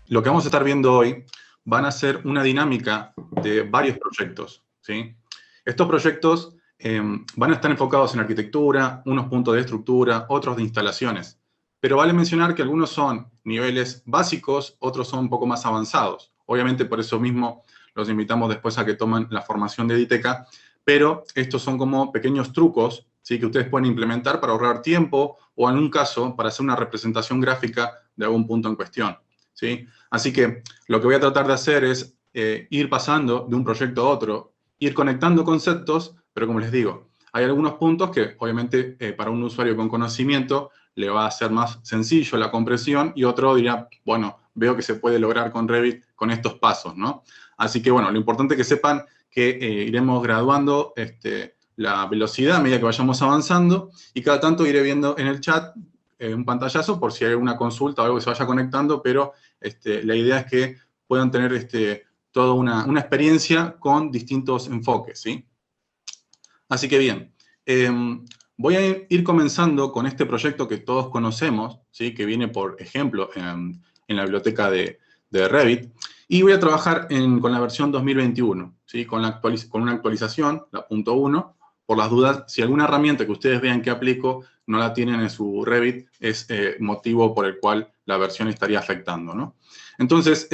lo que vamos a estar viendo hoy van a ser una dinámica de varios proyectos, ¿sí? Estos proyectos van a estar enfocados en arquitectura, unos puntos de estructura, otros de instalaciones. Pero vale mencionar que algunos son niveles básicos, otros son un poco más avanzados. Obviamente, por eso mismo los invitamos después a que tomen la formación de Editeca, pero estos son como pequeños trucos, ¿sí?, que ustedes pueden implementar para ahorrar tiempo o, en un caso, para hacer una representación gráfica de algún punto en cuestión, ¿sí? Así que lo que voy a tratar de hacer es ir pasando de un proyecto a otro, ir conectando conceptos, pero como les digo, hay algunos puntos que obviamente para un usuario con conocimiento le va a ser más sencillo la compresión y otro dirá, bueno, veo que se puede lograr con Revit con estos pasos, ¿no? Así que bueno, lo importante es que sepan que iremos graduando la velocidad a medida que vayamos avanzando y cada tanto iré viendo en el chat un pantallazo por si hay alguna consulta o algo que se vaya conectando, pero la idea es que puedan tener toda una experiencia con distintos enfoques, ¿sí? Así que bien, voy a ir comenzando con este proyecto que todos conocemos, ¿sí?, que viene, por ejemplo, en la biblioteca de Revit, y voy a trabajar con la versión 2021, ¿sí?, con una actualización, la .1, por las dudas, si alguna herramienta que ustedes vean que aplico no la tienen en su Revit, es motivo por el cual la versión estaría afectando, ¿no? Entonces,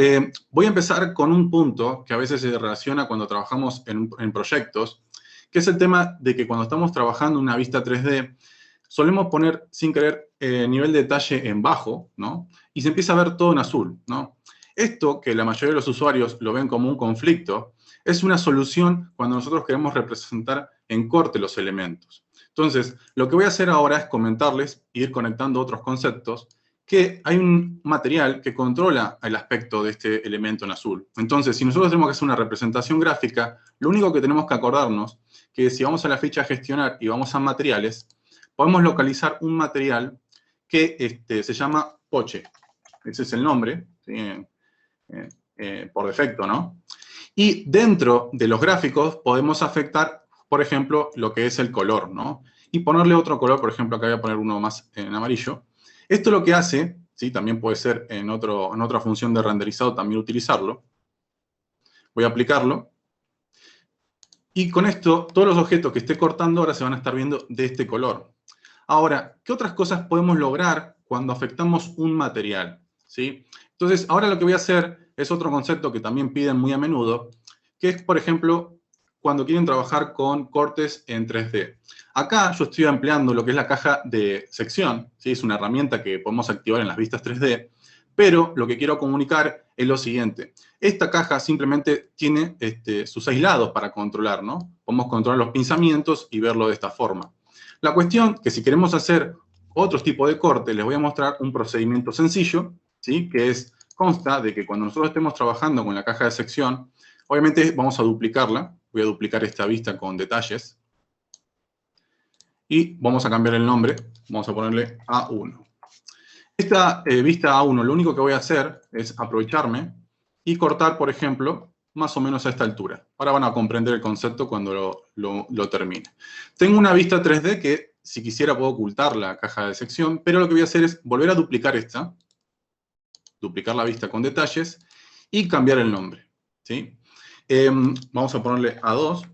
voy a empezar con un punto que a veces se relaciona cuando trabajamos en proyectos, que es el tema de que cuando estamos trabajando en una vista 3D, solemos poner, sin querer, nivel de detalle en bajo, ¿no? Y se empieza a ver todo en azul, ¿no? Esto, que la mayoría de los usuarios lo ven como un conflicto, es una solución cuando nosotros queremos representar en corte los elementos. Entonces, lo que voy a hacer ahora es comentarles e ir conectando otros conceptos, que hay un material que controla el aspecto de este elemento en azul. Entonces, si nosotros tenemos que hacer una representación gráfica, lo único que tenemos que acordarnos que si vamos a la ficha gestionar y vamos a materiales, podemos localizar un material que se llama Poche. Ese es el nombre, ¿sí? Por defecto, ¿no? Y dentro de los gráficos podemos afectar, por ejemplo, lo que es el color, ¿no? Y ponerle otro color, por ejemplo, acá voy a poner uno más en amarillo. Esto lo que hace, ¿sí?, también puede ser en otra función de renderizado también utilizarlo. Voy a aplicarlo. Y con esto, todos los objetos que esté cortando ahora se van a estar viendo de este color. Ahora, ¿qué otras cosas podemos lograr cuando afectamos un material? ¿Sí? Entonces, ahora lo que voy a hacer es otro concepto que también piden muy a menudo, que es, por ejemplo, cuando quieren trabajar con cortes en 3D. Acá yo estoy empleando lo que es la caja de sección, ¿sí? Es una herramienta que podemos activar en las vistas 3D, pero lo que quiero comunicar es lo siguiente. Esta caja simplemente tiene sus aislados para controlar, ¿no? Podemos controlar los pinzamientos y verlo de esta forma. La cuestión que si queremos hacer otros tipos de corte, les voy a mostrar un procedimiento sencillo, ¿sí?, que consta de que cuando nosotros estemos trabajando con la caja de sección, obviamente vamos a duplicarla. Voy a duplicar esta vista con detalles. Y vamos a cambiar el nombre. Vamos a ponerle A1. Esta vista A1, lo único que voy a hacer es aprovecharme y cortar, por ejemplo, más o menos a esta altura. Ahora van a comprender el concepto cuando lo termine. Tengo una vista 3D que, si quisiera, puedo ocultar la caja de sección, pero lo que voy a hacer es volver a duplicar esta, duplicar la vista con detalles y cambiar el nombre, ¿sí? Vamos a ponerle A2,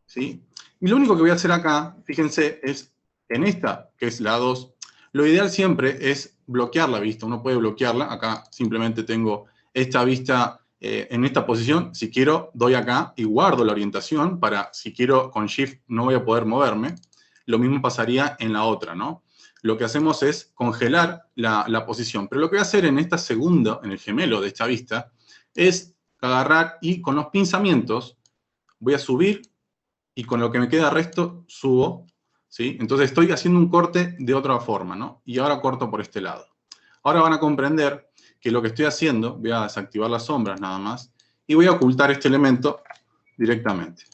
¿sí? Y lo único que voy a hacer acá, fíjense, es en esta, que es la A2, lo ideal siempre es bloquear la vista. Uno puede bloquearla. Acá simplemente tengo esta vista en esta posición. Si quiero, doy acá y guardo la orientación para, si quiero, con Shift no voy a poder moverme. Lo mismo pasaría en la otra, ¿no? Lo que hacemos es congelar la posición. Pero lo que voy a hacer en esta segunda, en el gemelo de esta vista, es agarrar y con los pinzamientos voy a subir y con lo que me queda resto subo, ¿sí? Entonces estoy haciendo un corte de otra forma, ¿no? Y ahora corto por este lado. Ahora van a comprender que lo que estoy haciendo, voy a desactivar las sombras nada más, y voy a ocultar este elemento directamente.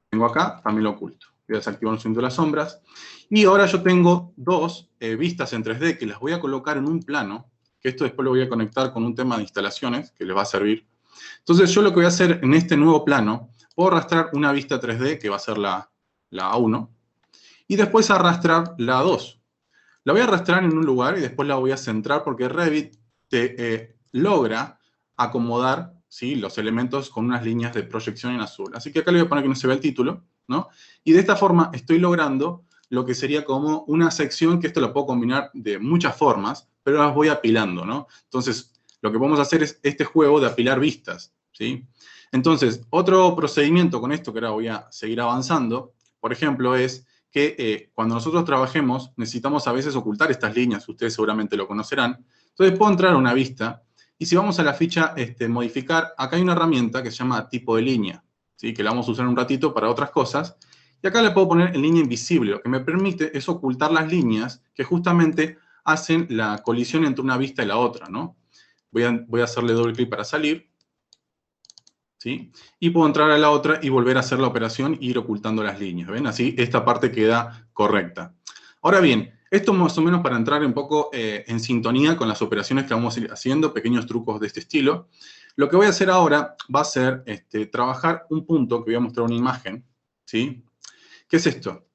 Tengo acá, también lo oculto. Voy a desactivar un segundo las sombras. Y ahora yo tengo dos vistas en 3D que las voy a colocar en un plano, que esto después lo voy a conectar con un tema de instalaciones que les va a servir. Entonces yo lo que voy a hacer en este nuevo plano, puedo arrastrar una vista 3D, que va a ser la A1, y después arrastrar la A2. La voy a arrastrar en un lugar y después la voy a centrar porque Revit te logra acomodar, ¿sí?, los elementos con unas líneas de proyección en azul. Así que acá le voy a poner que no se vea el título, ¿no? Y de esta forma estoy logrando lo que sería como una sección, que esto lo puedo combinar de muchas formas, pero las voy apilando, ¿no? Entonces, lo que podemos hacer es este juego de apilar vistas, ¿sí? Entonces, otro procedimiento con esto, que ahora voy a seguir avanzando, por ejemplo, es que cuando nosotros trabajemos, necesitamos a veces ocultar estas líneas, ustedes seguramente lo conocerán. Entonces, puedo entrar a una vista, y si vamos a la ficha modificar, acá hay una herramienta que se llama tipo de línea, ¿sí?, que la vamos a usar un ratito para otras cosas. Y acá le puedo poner en línea invisible. Lo que me permite es ocultar las líneas que justamente hacen la colisión entre una vista y la otra, ¿no? Voy a hacerle doble clic para salir, ¿sí? Y puedo entrar a la otra y volver a hacer la operación e ir ocultando las líneas, ¿ven? Así esta parte queda correcta. Ahora bien, esto más o menos para entrar un poco en sintonía con las operaciones que vamos a ir haciendo, pequeños trucos de este estilo. Lo que voy a hacer ahora va a ser trabajar un punto, que voy a mostrar una imagen, ¿sí? ¿Qué es esto?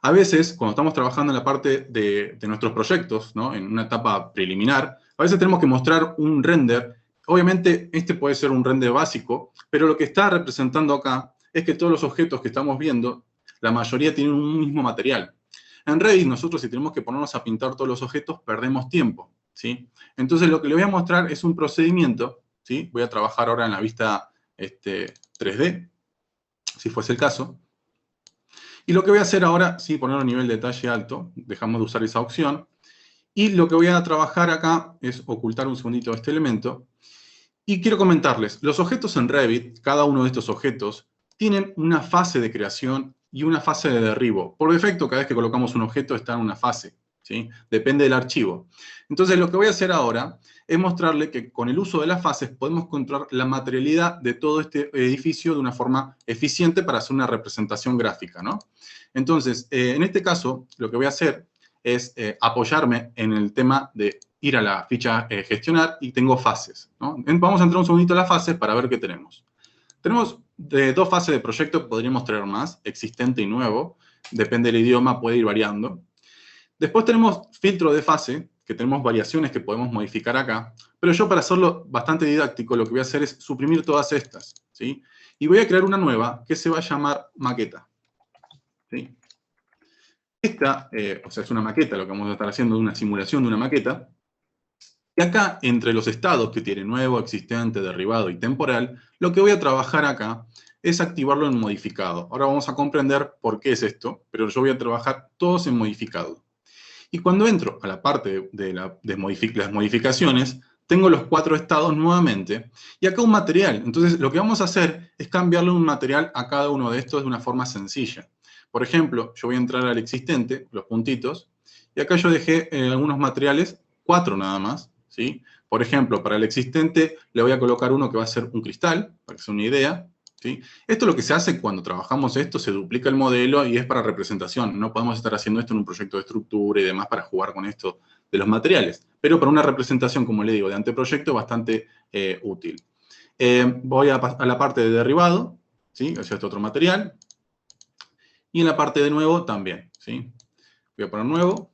A veces, cuando estamos trabajando en la parte de nuestros proyectos, ¿no?, en una etapa preliminar, a veces tenemos que mostrar un render. Obviamente, este puede ser un render básico, pero lo que está representando acá es que todos los objetos que estamos viendo, la mayoría tienen un mismo material. En Revit, nosotros, si tenemos que ponernos a pintar todos los objetos, perdemos tiempo, ¿sí? Entonces, lo que le voy a mostrar es un procedimiento, ¿sí? Voy a trabajar ahora en la vista 3D, si fuese el caso. Y lo que voy a hacer ahora, sí, ponerlo a nivel de detalle alto, dejamos de usar esa opción. Y lo que voy a trabajar acá es ocultar un segundito este elemento. Y quiero comentarles, los objetos en Revit, cada uno de estos objetos, tienen una fase de creación y una fase de derribo. Por defecto, cada vez que colocamos un objeto está en una fase, ¿sí? Depende del archivo. Entonces, lo que voy a hacer ahora es mostrarle que con el uso de las fases podemos controlar la materialidad de todo este edificio de una forma eficiente para hacer una representación gráfica, ¿no? Entonces, en este caso, lo que voy a hacer es apoyarme en el tema de ir a la ficha gestionar y tengo fases, ¿no? Vamos a entrar un segundito a las fases para ver qué tenemos. Tenemos dos fases de proyecto, podríamos traer más, existente y nuevo, depende del idioma, puede ir variando. Después tenemos filtro de fase, que tenemos variaciones que podemos modificar acá, pero yo, para hacerlo bastante didáctico, lo que voy a hacer es suprimir todas estas, ¿sí? Y voy a crear una nueva que se va a llamar maqueta, ¿sí? Esta, o sea, es una maqueta, lo que vamos a estar haciendo es una simulación de una maqueta. Y acá, entre los estados que tiene nuevo, existente, derribado y temporal, lo que voy a trabajar acá es activarlo en modificado. Ahora vamos a comprender por qué es esto, pero yo voy a trabajar todos en modificado. Y cuando entro a la parte de las modificaciones, tengo los 4 estados nuevamente, y acá un material. Entonces, lo que vamos a hacer es cambiarle un material a cada uno de estos de una forma sencilla. Por ejemplo, yo voy a entrar al existente, los puntitos, y acá yo dejé algunos materiales, 4 nada más, ¿sí? Por ejemplo, para el existente le voy a colocar uno que va a ser un cristal, para que sea una idea, ¿sí? Esto es lo que se hace cuando trabajamos esto, se duplica el modelo y es para representación. No podemos estar haciendo esto en un proyecto de estructura y demás para jugar con esto de los materiales. Pero para una representación, como le digo, de anteproyecto, bastante útil. Voy a la parte de derribado, ¿sí? O sea, este otro material. Y en la parte de nuevo también, ¿sí? Voy a poner nuevo.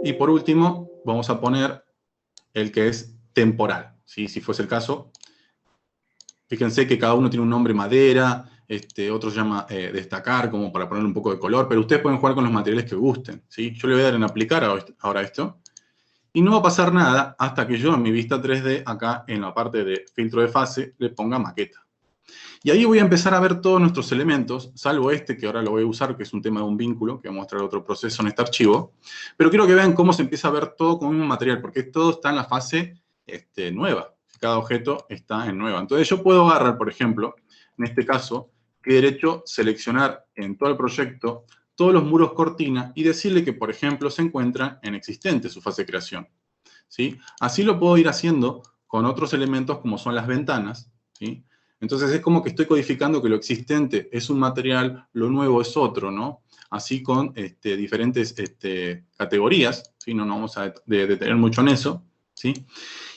Y por último, vamos a poner el que es temporal, ¿sí? Si fuese el caso. Fíjense que cada uno tiene un nombre: madera, otro se llama destacar, como para poner un poco de color, pero ustedes pueden jugar con los materiales que gusten, ¿sí? Yo le voy a dar en aplicar ahora esto. Y no va a pasar nada hasta que yo en mi vista 3D, acá en la parte de filtro de fase, le ponga maqueta. Y ahí voy a empezar a ver todos nuestros elementos, salvo este, que ahora lo voy a usar, que es un tema de un vínculo, que voy a mostrar otro proceso en este archivo. Pero quiero que vean cómo se empieza a ver todo con el mismo material, porque todo está en la fase nueva. Cada objeto está en nueva. Entonces yo puedo agarrar, por ejemplo, en este caso, clic derecho, seleccionar en todo el proyecto todos los muros cortina y decirle que, por ejemplo, se encuentran en existente su fase de creación, ¿sí? Así lo puedo ir haciendo con otros elementos como son las ventanas, ¿sí? Entonces es como que estoy codificando que lo existente es un material, lo nuevo es otro, ¿no? Así con diferentes categorías, ¿sí? No nos vamos a detener mucho en eso, ¿sí?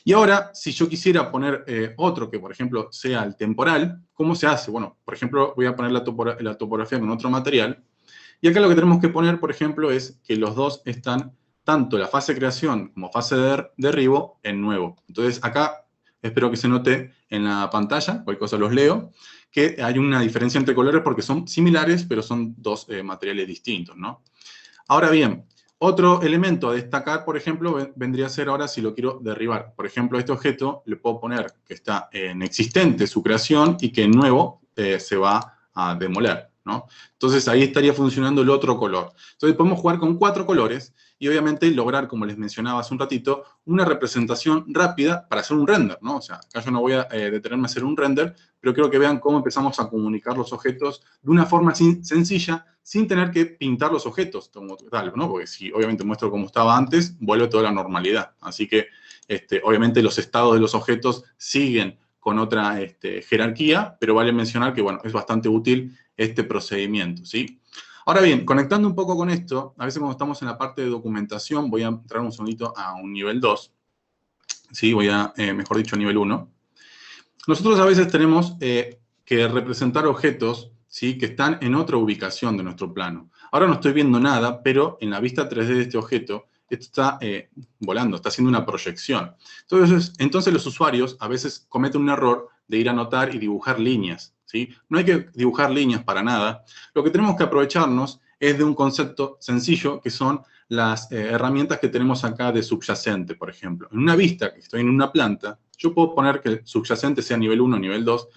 Y ahora, si yo quisiera poner otro que, por ejemplo, sea el temporal, ¿cómo se hace? Bueno, por ejemplo, voy a poner la topografía con otro material. Y acá lo que tenemos que poner, por ejemplo, es que los dos están tanto la fase de creación como fase de derribo en nuevo. Entonces, acá espero que se note en la pantalla, cualquier cosa los leo, que hay una diferencia entre colores porque son similares, pero son dos materiales distintos, ¿no? Ahora bien, otro elemento a destacar, por ejemplo, vendría a ser ahora si lo quiero derribar. Por ejemplo, a este objeto le puedo poner que está en existente su creación y que en nuevo se va a demoler, ¿no? Entonces ahí estaría funcionando el otro color. Entonces podemos jugar con 4 colores y obviamente lograr, como les mencionaba hace un ratito, una representación rápida para hacer un render, ¿no? O sea, acá yo no voy a detenerme a hacer un render, pero quiero que vean cómo empezamos a comunicar los objetos de una forma sencilla, sin tener que pintar los objetos como tal, ¿no? Porque si obviamente muestro cómo estaba antes, vuelve toda la normalidad. Así que, obviamente, los estados de los objetos siguen con otra jerarquía, pero vale mencionar que, bueno, es bastante útil este procedimiento, ¿sí? Ahora bien, conectando un poco con esto, a veces cuando estamos en la parte de documentación, voy a entrar un segundito a un nivel 2, ¿sí? Voy a, mejor dicho, nivel 1. Nosotros a veces tenemos que representar objetos, ¿sí? Que están en otra ubicación de nuestro plano. Ahora no estoy viendo nada, pero en la vista 3D de este objeto, esto está volando, está haciendo una proyección. Entonces los usuarios a veces cometen un error de ir a anotar y dibujar líneas, ¿sí? No hay que dibujar líneas para nada. Lo que tenemos que aprovecharnos es de un concepto sencillo, que son las herramientas que tenemos acá de subyacente, por ejemplo. En una vista, que estoy en una planta, yo puedo poner que el subyacente sea nivel 1, nivel 2,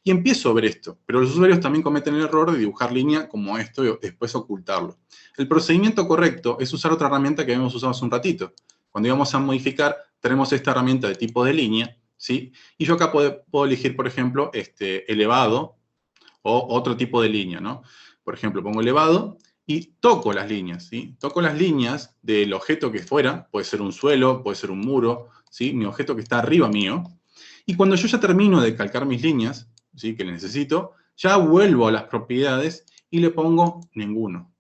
y empiezo a ver esto. Pero los usuarios también cometen el error de dibujar línea como esto y después ocultarlo. El procedimiento correcto es usar otra herramienta que habíamos usado hace un ratito. Cuando íbamos a modificar, tenemos esta herramienta de tipo de línea, ¿sí? Y yo acá puedo elegir, por ejemplo, elevado o otro tipo de línea, ¿no? Por ejemplo, pongo elevado y toco las líneas, ¿sí? Toco las líneas del objeto que fuera, puede ser un suelo, puede ser un muro, ¿sí? Mi objeto que está arriba mío. Y cuando yo ya termino de calcar mis líneas, ¿sí? Que necesito, ya vuelvo a las propiedades y le pongo ninguno,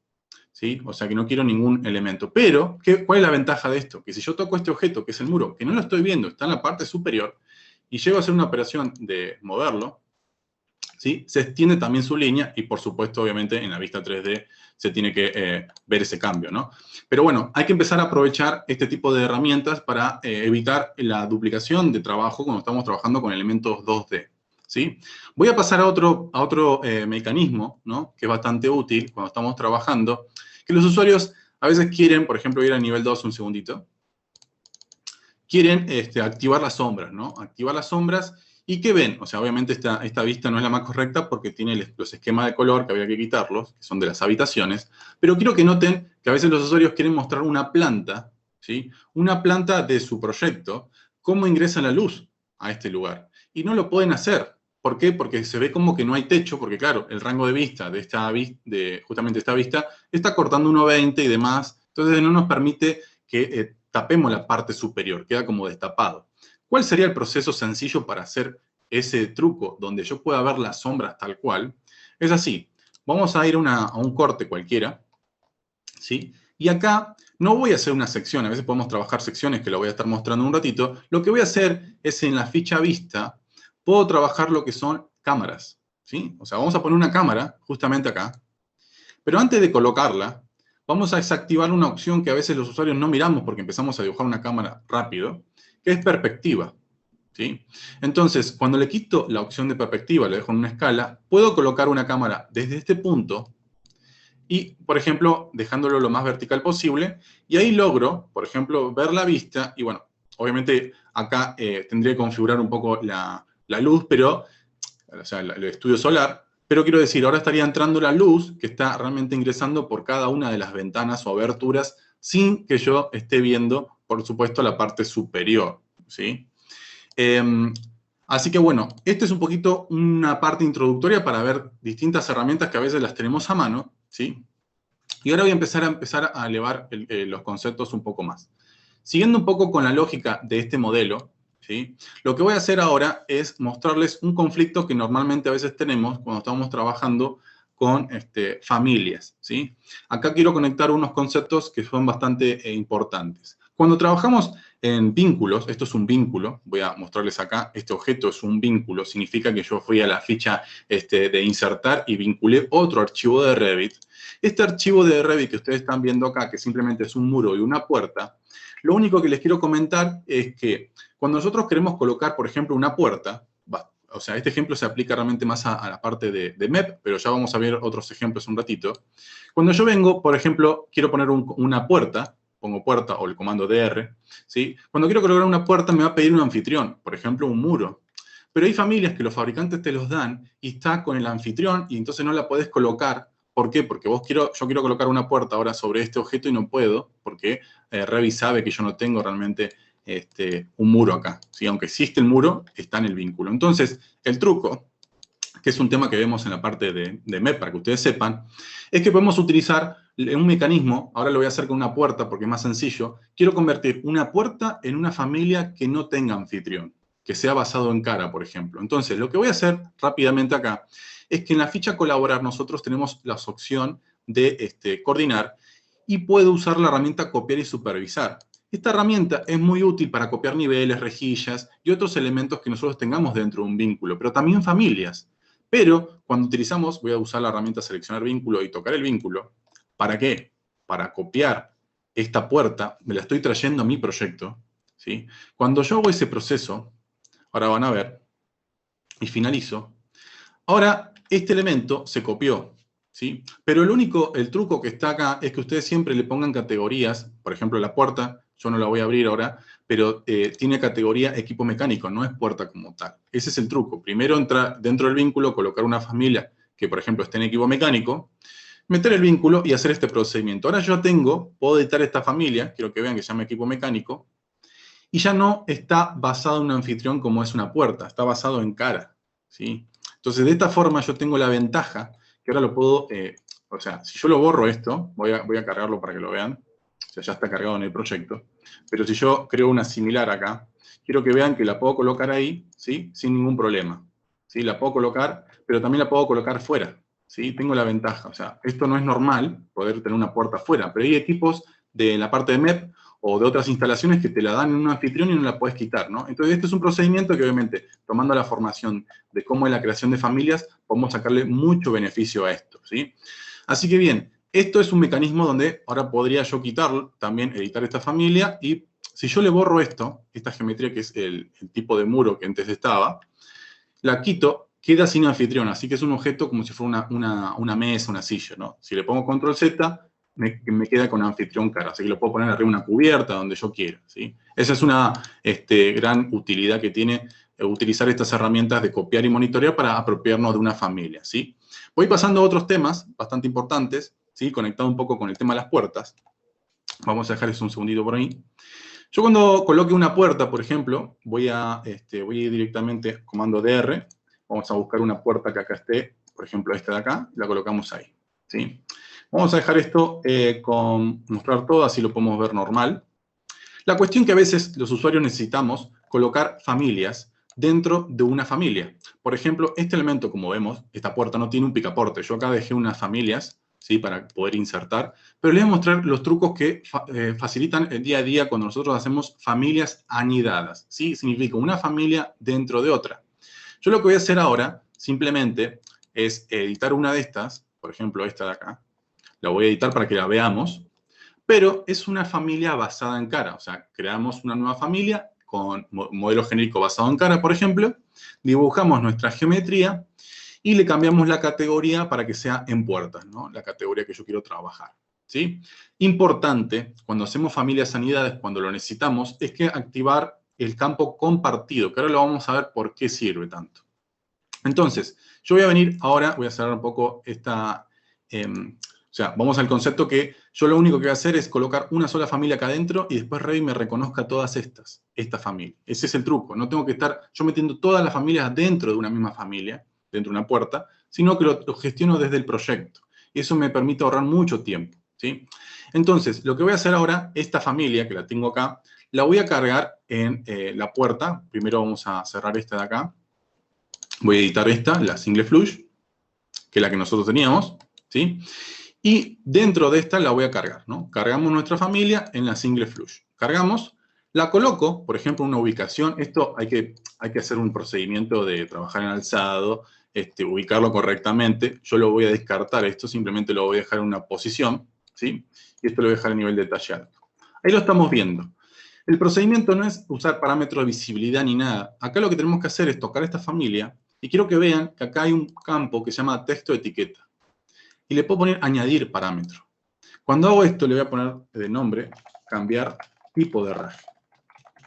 ¿sí? O sea que no quiero ningún elemento. Pero, ¿cuál es la ventaja de esto? Que si yo toco este objeto, que es el muro, que no lo estoy viendo, está en la parte superior, y llego a hacer una operación de moverlo, ¿sí? Se extiende también su línea y, por supuesto, obviamente, en la vista 3D se tiene que ver ese cambio, ¿no? Pero bueno, hay que empezar a aprovechar este tipo de herramientas para evitar la duplicación de trabajo cuando estamos trabajando con elementos 2D, ¿sí? Voy a pasar a otro mecanismo, ¿no? Que es bastante útil cuando estamos trabajando, que los usuarios a veces quieren, por ejemplo, ir a nivel 2 un segundito, quieren activar las sombras, ¿no? Activar las sombras. ¿Y qué ven? O sea, obviamente esta vista no es la más correcta porque tiene los esquemas de color que había que quitarlos, que son de las habitaciones, pero quiero que noten que a veces los usuarios quieren mostrar una planta, ¿sí? Una planta de su proyecto, cómo ingresa la luz a este lugar. Y no lo pueden hacer. ¿Por qué? Porque se ve como que no hay techo, porque claro, el rango de vista de justamente esta vista está cortando 1.20 y demás, entonces no nos permite que tapemos la parte superior, queda como destapado. ¿Cuál sería el proceso sencillo para hacer ese truco donde yo pueda ver las sombras tal cual? Es así, vamos a ir a un corte cualquiera, ¿sí? Y acá no voy a hacer una sección, a veces podemos trabajar secciones que lo voy a estar mostrando en un ratito. Lo que voy a hacer es en la ficha vista, puedo trabajar lo que son cámaras, ¿sí? O sea, vamos a poner una cámara justamente acá, pero antes de colocarla, vamos a desactivar una opción que a veces los usuarios no miramos porque empezamos a dibujar una cámara rápido, que es perspectiva, ¿sí? Entonces, cuando le quito la opción de perspectiva, le dejo en una escala, puedo colocar una cámara desde este punto y, por ejemplo, dejándolo lo más vertical posible, y ahí logro, por ejemplo, ver la vista, y bueno, obviamente acá tendría que configurar un poco la luz, pero, o sea, el estudio solar, pero quiero decir, ahora estaría entrando la luz que está realmente ingresando por cada una de las ventanas o aberturas sin que yo esté viendo, por supuesto, la parte superior, ¿sí? Así que bueno, esta es un poquito una parte introductoria para ver distintas herramientas que a veces las tenemos a mano, ¿sí? Y ahora voy a empezar a elevar los conceptos un poco más. Siguiendo un poco con la lógica de este modelo, ¿sí? Lo que voy a hacer ahora es mostrarles un conflicto que normalmente a veces tenemos cuando estamos trabajando con familias, ¿sí? Acá quiero conectar unos conceptos que son bastante importantes. Cuando trabajamos en vínculos, esto es un vínculo, voy a mostrarles acá, este objeto es un vínculo, significa que yo fui a la ficha de insertar y vinculé otro archivo de Revit. Este archivo de Revit que ustedes están viendo acá, que simplemente es un muro y una puerta, lo único que les quiero comentar es que cuando nosotros queremos colocar, por ejemplo, una puerta, o sea, este ejemplo se aplica realmente más a la parte de MEP, pero ya vamos a ver otros ejemplos un ratito. Cuando yo vengo, por ejemplo, quiero poner una puerta, pongo puerta o el comando DR, ¿sí? Cuando quiero colocar una puerta me va a pedir un anfitrión, por ejemplo, un muro. Pero hay familias que los fabricantes te los dan y está con el anfitrión y entonces no la podés colocar. ¿Por qué? Porque yo quiero colocar una puerta ahora sobre este objeto y no puedo, porque Revit sabe que yo no tengo realmente un muro acá, ¿sí? Aunque existe el muro, está en el vínculo. Entonces, el truco, que es un tema que vemos en la parte de MEP, para que ustedes sepan, es que podemos utilizar un mecanismo, ahora lo voy a hacer con una puerta porque es más sencillo, quiero convertir una puerta en una familia que no tenga anfitrión, que sea basado en cara, por ejemplo. Entonces, lo que voy a hacer rápidamente acá es que en la ficha colaborar nosotros tenemos la opción de coordinar y puedo usar la herramienta copiar y supervisar. Esta herramienta es muy útil para copiar niveles, rejillas y otros elementos que nosotros tengamos dentro de un vínculo, pero también familias. Pero cuando utilizamos, voy a usar la herramienta seleccionar vínculo y tocar el vínculo. ¿Para qué? Para copiar esta puerta, me la estoy trayendo a mi proyecto, ¿sí? Cuando yo hago ese proceso, ahora van a ver, y finalizo, ahora este elemento se copió, ¿sí? Pero el truco que está acá es que ustedes siempre le pongan categorías, por ejemplo la puerta, yo no la voy a abrir ahora, pero tiene categoría equipo mecánico, no es puerta como tal. Ese es el truco. Primero entrar dentro del vínculo, colocar una familia que, por ejemplo, esté en equipo mecánico, meter el vínculo y hacer este procedimiento. Ahora yo puedo editar esta familia, quiero que vean que se llama equipo mecánico, y ya no está basado en un anfitrión como es una puerta, está basado en cara, ¿sí? Entonces, de esta forma yo tengo la ventaja que ahora lo puedo, o sea, si yo lo borro esto, voy a cargarlo para que lo vean, o sea, ya está cargado en el proyecto, pero si yo creo una similar acá, quiero que vean que la puedo colocar ahí, ¿sí? Sin ningún problema, ¿sí? La puedo colocar, pero también la puedo colocar fuera, ¿sí? Tengo la ventaja, o sea, esto no es normal, poder tener una puerta fuera, pero hay equipos de la parte de MEP o de otras instalaciones que te la dan en un anfitrión y no la puedes quitar, ¿no? Entonces, este es un procedimiento que obviamente, tomando la formación de cómo es la creación de familias, podemos sacarle mucho beneficio a esto, ¿sí? Así que bien, esto es un mecanismo donde ahora podría yo quitarlo, también editar esta familia, y si yo le borro esta geometría que es el tipo de muro que antes estaba, la quito, queda sin anfitrión, así que es un objeto como si fuera una mesa, una silla, ¿no? Si le pongo control Z, me queda con anfitrión cara, así que lo puedo poner arriba una cubierta, donde yo quiera, ¿sí? Esa es una gran utilidad que tiene utilizar estas herramientas de copiar y monitorear para apropiarnos de una familia, ¿sí? Voy pasando a otros temas bastante importantes, ¿sí? Conectado un poco con el tema de las puertas. Vamos a dejar eso un segundito por ahí. Yo cuando coloque una puerta, por ejemplo, voy a ir directamente a comando DR, vamos a buscar una puerta que acá esté, por ejemplo esta de acá, la colocamos ahí, ¿sí? Vamos a dejar esto con mostrar todo, así lo podemos ver normal. La cuestión que a veces los usuarios necesitamos colocar familias dentro de una familia. Por ejemplo, este elemento, como vemos, esta puerta no tiene un picaporte. Yo acá dejé unas familias, ¿sí? Para poder insertar, pero les voy a mostrar los trucos que facilitan el día a día cuando nosotros hacemos familias anidadas, ¿sí? Significa una familia dentro de otra. Yo lo que voy a hacer ahora, simplemente, es editar una de estas, por ejemplo, esta de acá. La voy a editar para que la veamos, pero es una familia basada en cara. O sea, creamos una nueva familia con modelo genérico basado en cara, por ejemplo, dibujamos nuestra geometría y le cambiamos la categoría para que sea en puertas, ¿no? La categoría que yo quiero trabajar, ¿sí? Importante, cuando hacemos familias sanidades, cuando lo necesitamos, es que activar el campo compartido, que ahora lo vamos a ver por qué sirve tanto. Entonces, yo voy a venir ahora, voy a cerrar un poco esta... o sea, vamos al concepto que yo lo único que voy a hacer es colocar una sola familia acá adentro y después Revit me reconozca todas esta familia. Ese es el truco. No tengo que estar yo metiendo todas las familias dentro de una misma familia, dentro de una puerta, sino que lo gestiono desde el proyecto. Y eso me permite ahorrar mucho tiempo, ¿sí? Entonces, lo que voy a hacer ahora, esta familia que la tengo acá, la voy a cargar en la puerta. Primero vamos a cerrar esta de acá. Voy a editar esta, la Single Flush, que es la que nosotros teníamos, ¿sí? Y dentro de esta la voy a cargar, ¿no? Cargamos nuestra familia en la single flush. Cargamos, la coloco, por ejemplo, en una ubicación. Esto hay que hacer un procedimiento de trabajar en alzado, ubicarlo correctamente. Yo lo voy a descartar esto, simplemente lo voy a dejar en una posición, ¿sí? Y esto lo voy a dejar a nivel detalle alto. Ahí lo estamos viendo. El procedimiento no es usar parámetros de visibilidad ni nada. Acá lo que tenemos que hacer es tocar esta familia y quiero que vean que acá hay un campo que se llama texto etiqueta. Y le puedo poner añadir parámetro. Cuando hago esto le voy a poner de nombre cambiar tipo de herraje.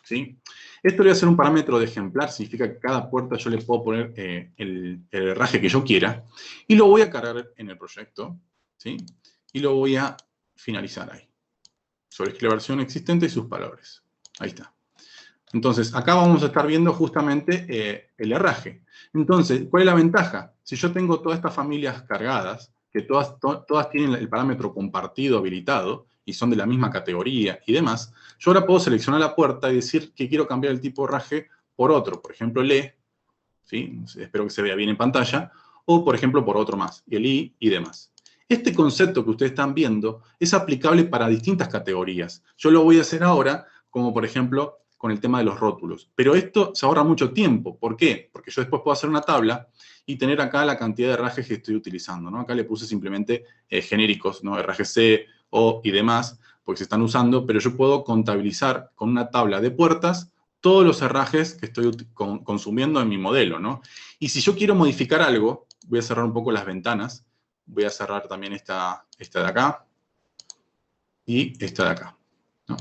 ¿Sí? Esto le voy a hacer un parámetro de ejemplar, significa que cada puerta yo le puedo poner el herraje que yo quiera. Y lo voy a cargar en el proyecto. ¿Sí? Y lo voy a finalizar ahí. Sobreescribe la versión existente y sus valores. Ahí está. Entonces, acá vamos a estar viendo justamente el herraje. Entonces, ¿cuál es la ventaja? Si yo tengo todas estas familias cargadas, que todas tienen el parámetro compartido habilitado y son de la misma categoría y demás, yo ahora puedo seleccionar la puerta y decir que quiero cambiar el tipo de herraje por otro. Por ejemplo, el E, ¿sí? Espero que se vea bien en pantalla, o por ejemplo por otro más, y el I y demás. Este concepto que ustedes están viendo es aplicable para distintas categorías. Yo lo voy a hacer ahora, como por ejemplo con el tema de los rótulos. Pero esto se ahorra mucho tiempo. ¿Por qué? Porque yo después puedo hacer una tabla y tener acá la cantidad de herrajes que estoy utilizando, ¿no? Acá le puse simplemente genéricos, ¿no? Herraje C, O y demás, porque se están usando, pero yo puedo contabilizar con una tabla de puertas todos los herrajes que estoy consumiendo en mi modelo, ¿no? Y si yo quiero modificar algo, voy a cerrar un poco las ventanas, voy a cerrar también esta de acá y esta de acá, ¿no?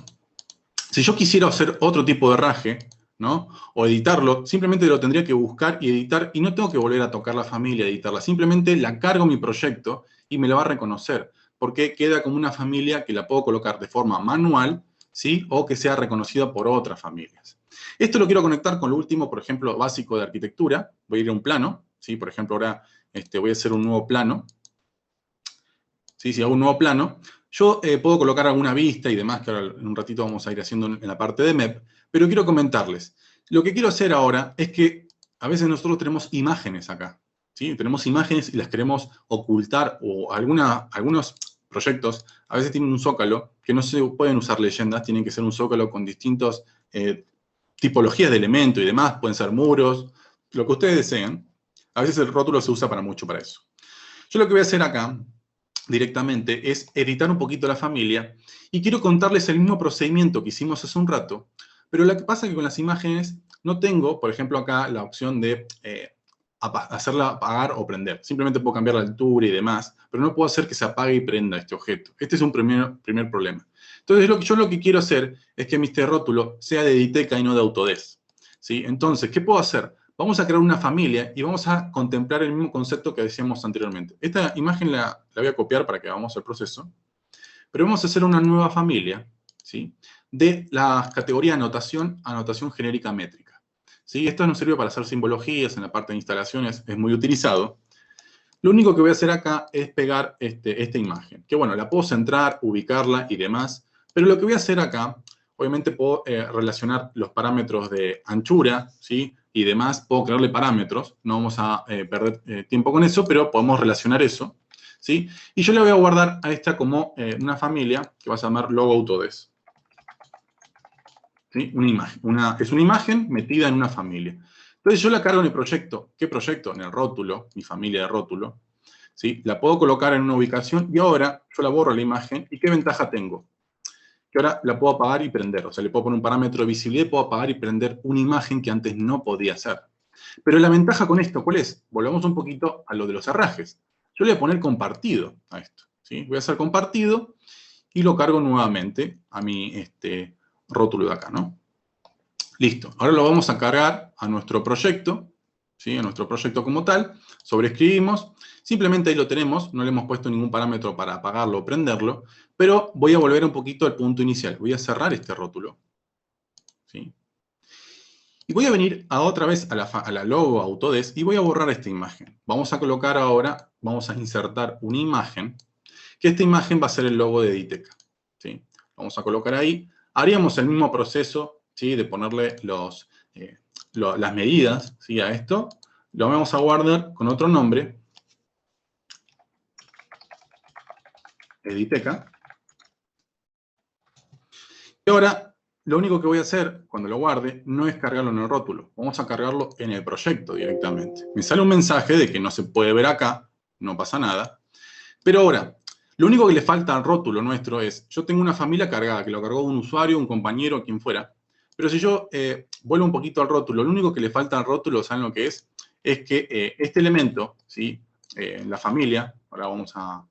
Si yo quisiera hacer otro tipo de herraje, ¿no? O editarlo, simplemente lo tendría que buscar y editar, y no tengo que volver a tocar la familia, editarla. Simplemente la cargo en mi proyecto y me la va a reconocer, porque queda como una familia que la puedo colocar de forma manual, ¿sí? O que sea reconocida por otras familias. Esto lo quiero conectar con lo último, por ejemplo, básico de arquitectura. Voy a ir a un plano, ¿sí? Por ejemplo, ahora voy a hacer un nuevo plano. ¿Sí? Si hago un nuevo plano, yo puedo colocar alguna vista y demás, que ahora en un ratito vamos a ir haciendo en la parte de MEP, pero quiero comentarles. Lo que quiero hacer ahora es que a veces nosotros tenemos imágenes acá, ¿sí? Tenemos imágenes y las queremos ocultar, o algunos proyectos a veces tienen un zócalo que no se pueden usar leyendas, tienen que ser un zócalo con distintas tipologías de elementos y demás, pueden ser muros, lo que ustedes deseen. A veces el rótulo se usa para mucho para eso. Yo lo que voy a hacer acá directamente es editar un poquito la familia y quiero contarles el mismo procedimiento que hicimos hace un rato, pero lo que pasa es que con las imágenes no tengo, por ejemplo, acá la opción de hacerla apagar o prender. Simplemente puedo cambiar la altura y demás, pero no puedo hacer que se apague y prenda este objeto. Este es un primer problema. Entonces, yo lo que quiero hacer es que mi rótulo sea de Editeca y no de Autodesk, ¿sí? Entonces, ¿qué puedo hacer? Vamos a crear una familia y vamos a contemplar el mismo concepto que decíamos anteriormente. Esta imagen la voy a copiar para que hagamos el proceso, pero vamos a hacer una nueva familia, ¿sí? De la categoría anotación genérica métrica. ¿Sí? Esto nos sirve para hacer simbologías, en la parte de instalaciones es muy utilizado. Lo único que voy a hacer acá es pegar esta imagen, que bueno, la puedo centrar, ubicarla y demás, pero lo que voy a hacer acá, obviamente puedo relacionar los parámetros de anchura, ¿sí? Y demás, puedo crearle parámetros, no vamos a perder tiempo con eso, pero podemos relacionar eso, ¿sí? Y yo le voy a guardar a esta como una familia que va a llamar logo Autodesk. ¿Sí? Una imagen. Es una imagen metida en una familia. Entonces yo la cargo en el proyecto. ¿Qué proyecto? En el rótulo, mi familia de rótulo. ¿Sí? La puedo colocar en una ubicación y ahora yo la borro la imagen. ¿Y qué ventaja tengo? Que ahora la puedo apagar y prender. O sea, le puedo poner un parámetro de visibilidad y puedo apagar y prender una imagen que antes no podía hacer. Pero la ventaja con esto, ¿cuál es? Volvamos un poquito a lo de los herrajes. Yo le voy a poner compartido a esto. ¿Sí? Voy a hacer compartido y lo cargo nuevamente a mi rótulo de acá, ¿no? Listo. Ahora lo vamos a cargar a nuestro proyecto, ¿sí? A nuestro proyecto como tal. Sobreescribimos. Simplemente ahí lo tenemos. No le hemos puesto ningún parámetro para apagarlo o prenderlo. Pero voy a volver un poquito al punto inicial. Voy a cerrar este rótulo, ¿sí? Y voy a venir otra vez a la logo Autodesk y voy a borrar esta imagen. Vamos a colocar ahora, vamos a insertar una imagen, que esta imagen va a ser el logo de Editeca, ¿sí? Vamos a colocar ahí. Haríamos el mismo proceso, ¿sí? De ponerle las medidas, ¿sí? A esto. Lo vamos a guardar con otro nombre. Editeca. Y ahora, lo único que voy a hacer cuando lo guarde no es cargarlo en el rótulo. Vamos a cargarlo en el proyecto directamente. Me sale un mensaje de que no se puede ver acá, no pasa nada. Pero ahora, lo único que le falta al rótulo nuestro es, yo tengo una familia cargada, que lo cargó un usuario, un compañero, quien fuera. Pero si yo vuelvo un poquito al rótulo, lo único que le falta al rótulo, ¿saben lo que es? Es que este elemento, ¿sí? La familia, ahora vamos a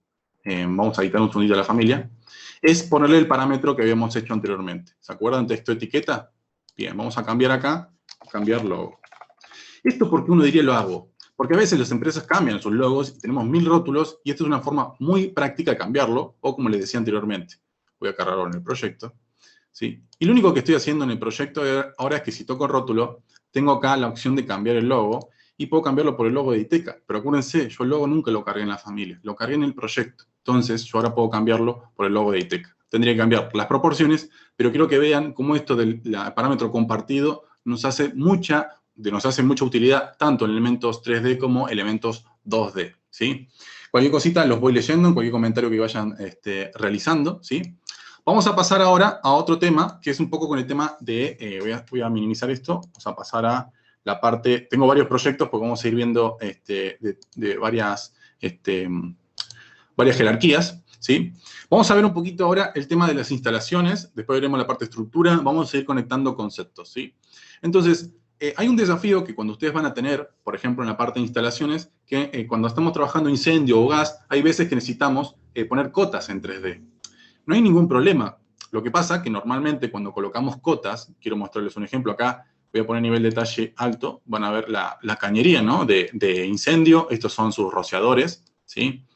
editar un segundito a la familia, es ponerle el parámetro que habíamos hecho anteriormente. ¿Se acuerdan? Texto etiqueta. Bien, vamos a cambiar acá, cambiar logo. ¿Esto por qué uno diría lo hago? Porque a veces las empresas cambian sus logos y tenemos 1000 rótulos y esta es una forma muy práctica de cambiarlo, o como les decía anteriormente, voy a cargarlo en el proyecto, ¿sí? Y lo único que estoy haciendo en el proyecto ahora es que si toco rótulo, tengo acá la opción de cambiar el logo y puedo cambiarlo por el logo de Editeca. Pero acuérdense, yo el logo nunca lo cargué en la familia, lo cargué en el proyecto. Entonces, yo ahora puedo cambiarlo por el logo de Editeca. Tendría que cambiar las proporciones, pero quiero que vean cómo esto del parámetro compartido nos hace mucha utilidad tanto en elementos 3D como elementos 2D, ¿sí? Cualquier cosita los voy leyendo en cualquier comentario que vayan realizando, ¿sí? Vamos a pasar ahora a otro tema, que es un poco con el tema de, voy a minimizar esto, vamos a pasar a la parte, tengo varios proyectos porque vamos a ir viendo de varias jerarquías, ¿sí? Vamos a ver un poquito ahora el tema de las instalaciones, después veremos la parte de estructura, vamos a ir conectando conceptos, ¿sí? Entonces, hay un desafío que cuando ustedes van a tener, por ejemplo, en la parte de instalaciones, que cuando estamos trabajando incendio o gas, hay veces que necesitamos poner cotas en 3D. No hay ningún problema. Lo que pasa que normalmente cuando colocamos cotas, quiero mostrarles un ejemplo acá, voy a poner nivel de detalle alto, van a ver la cañería, ¿no? de incendio, estos son sus rociadores, ¿sí?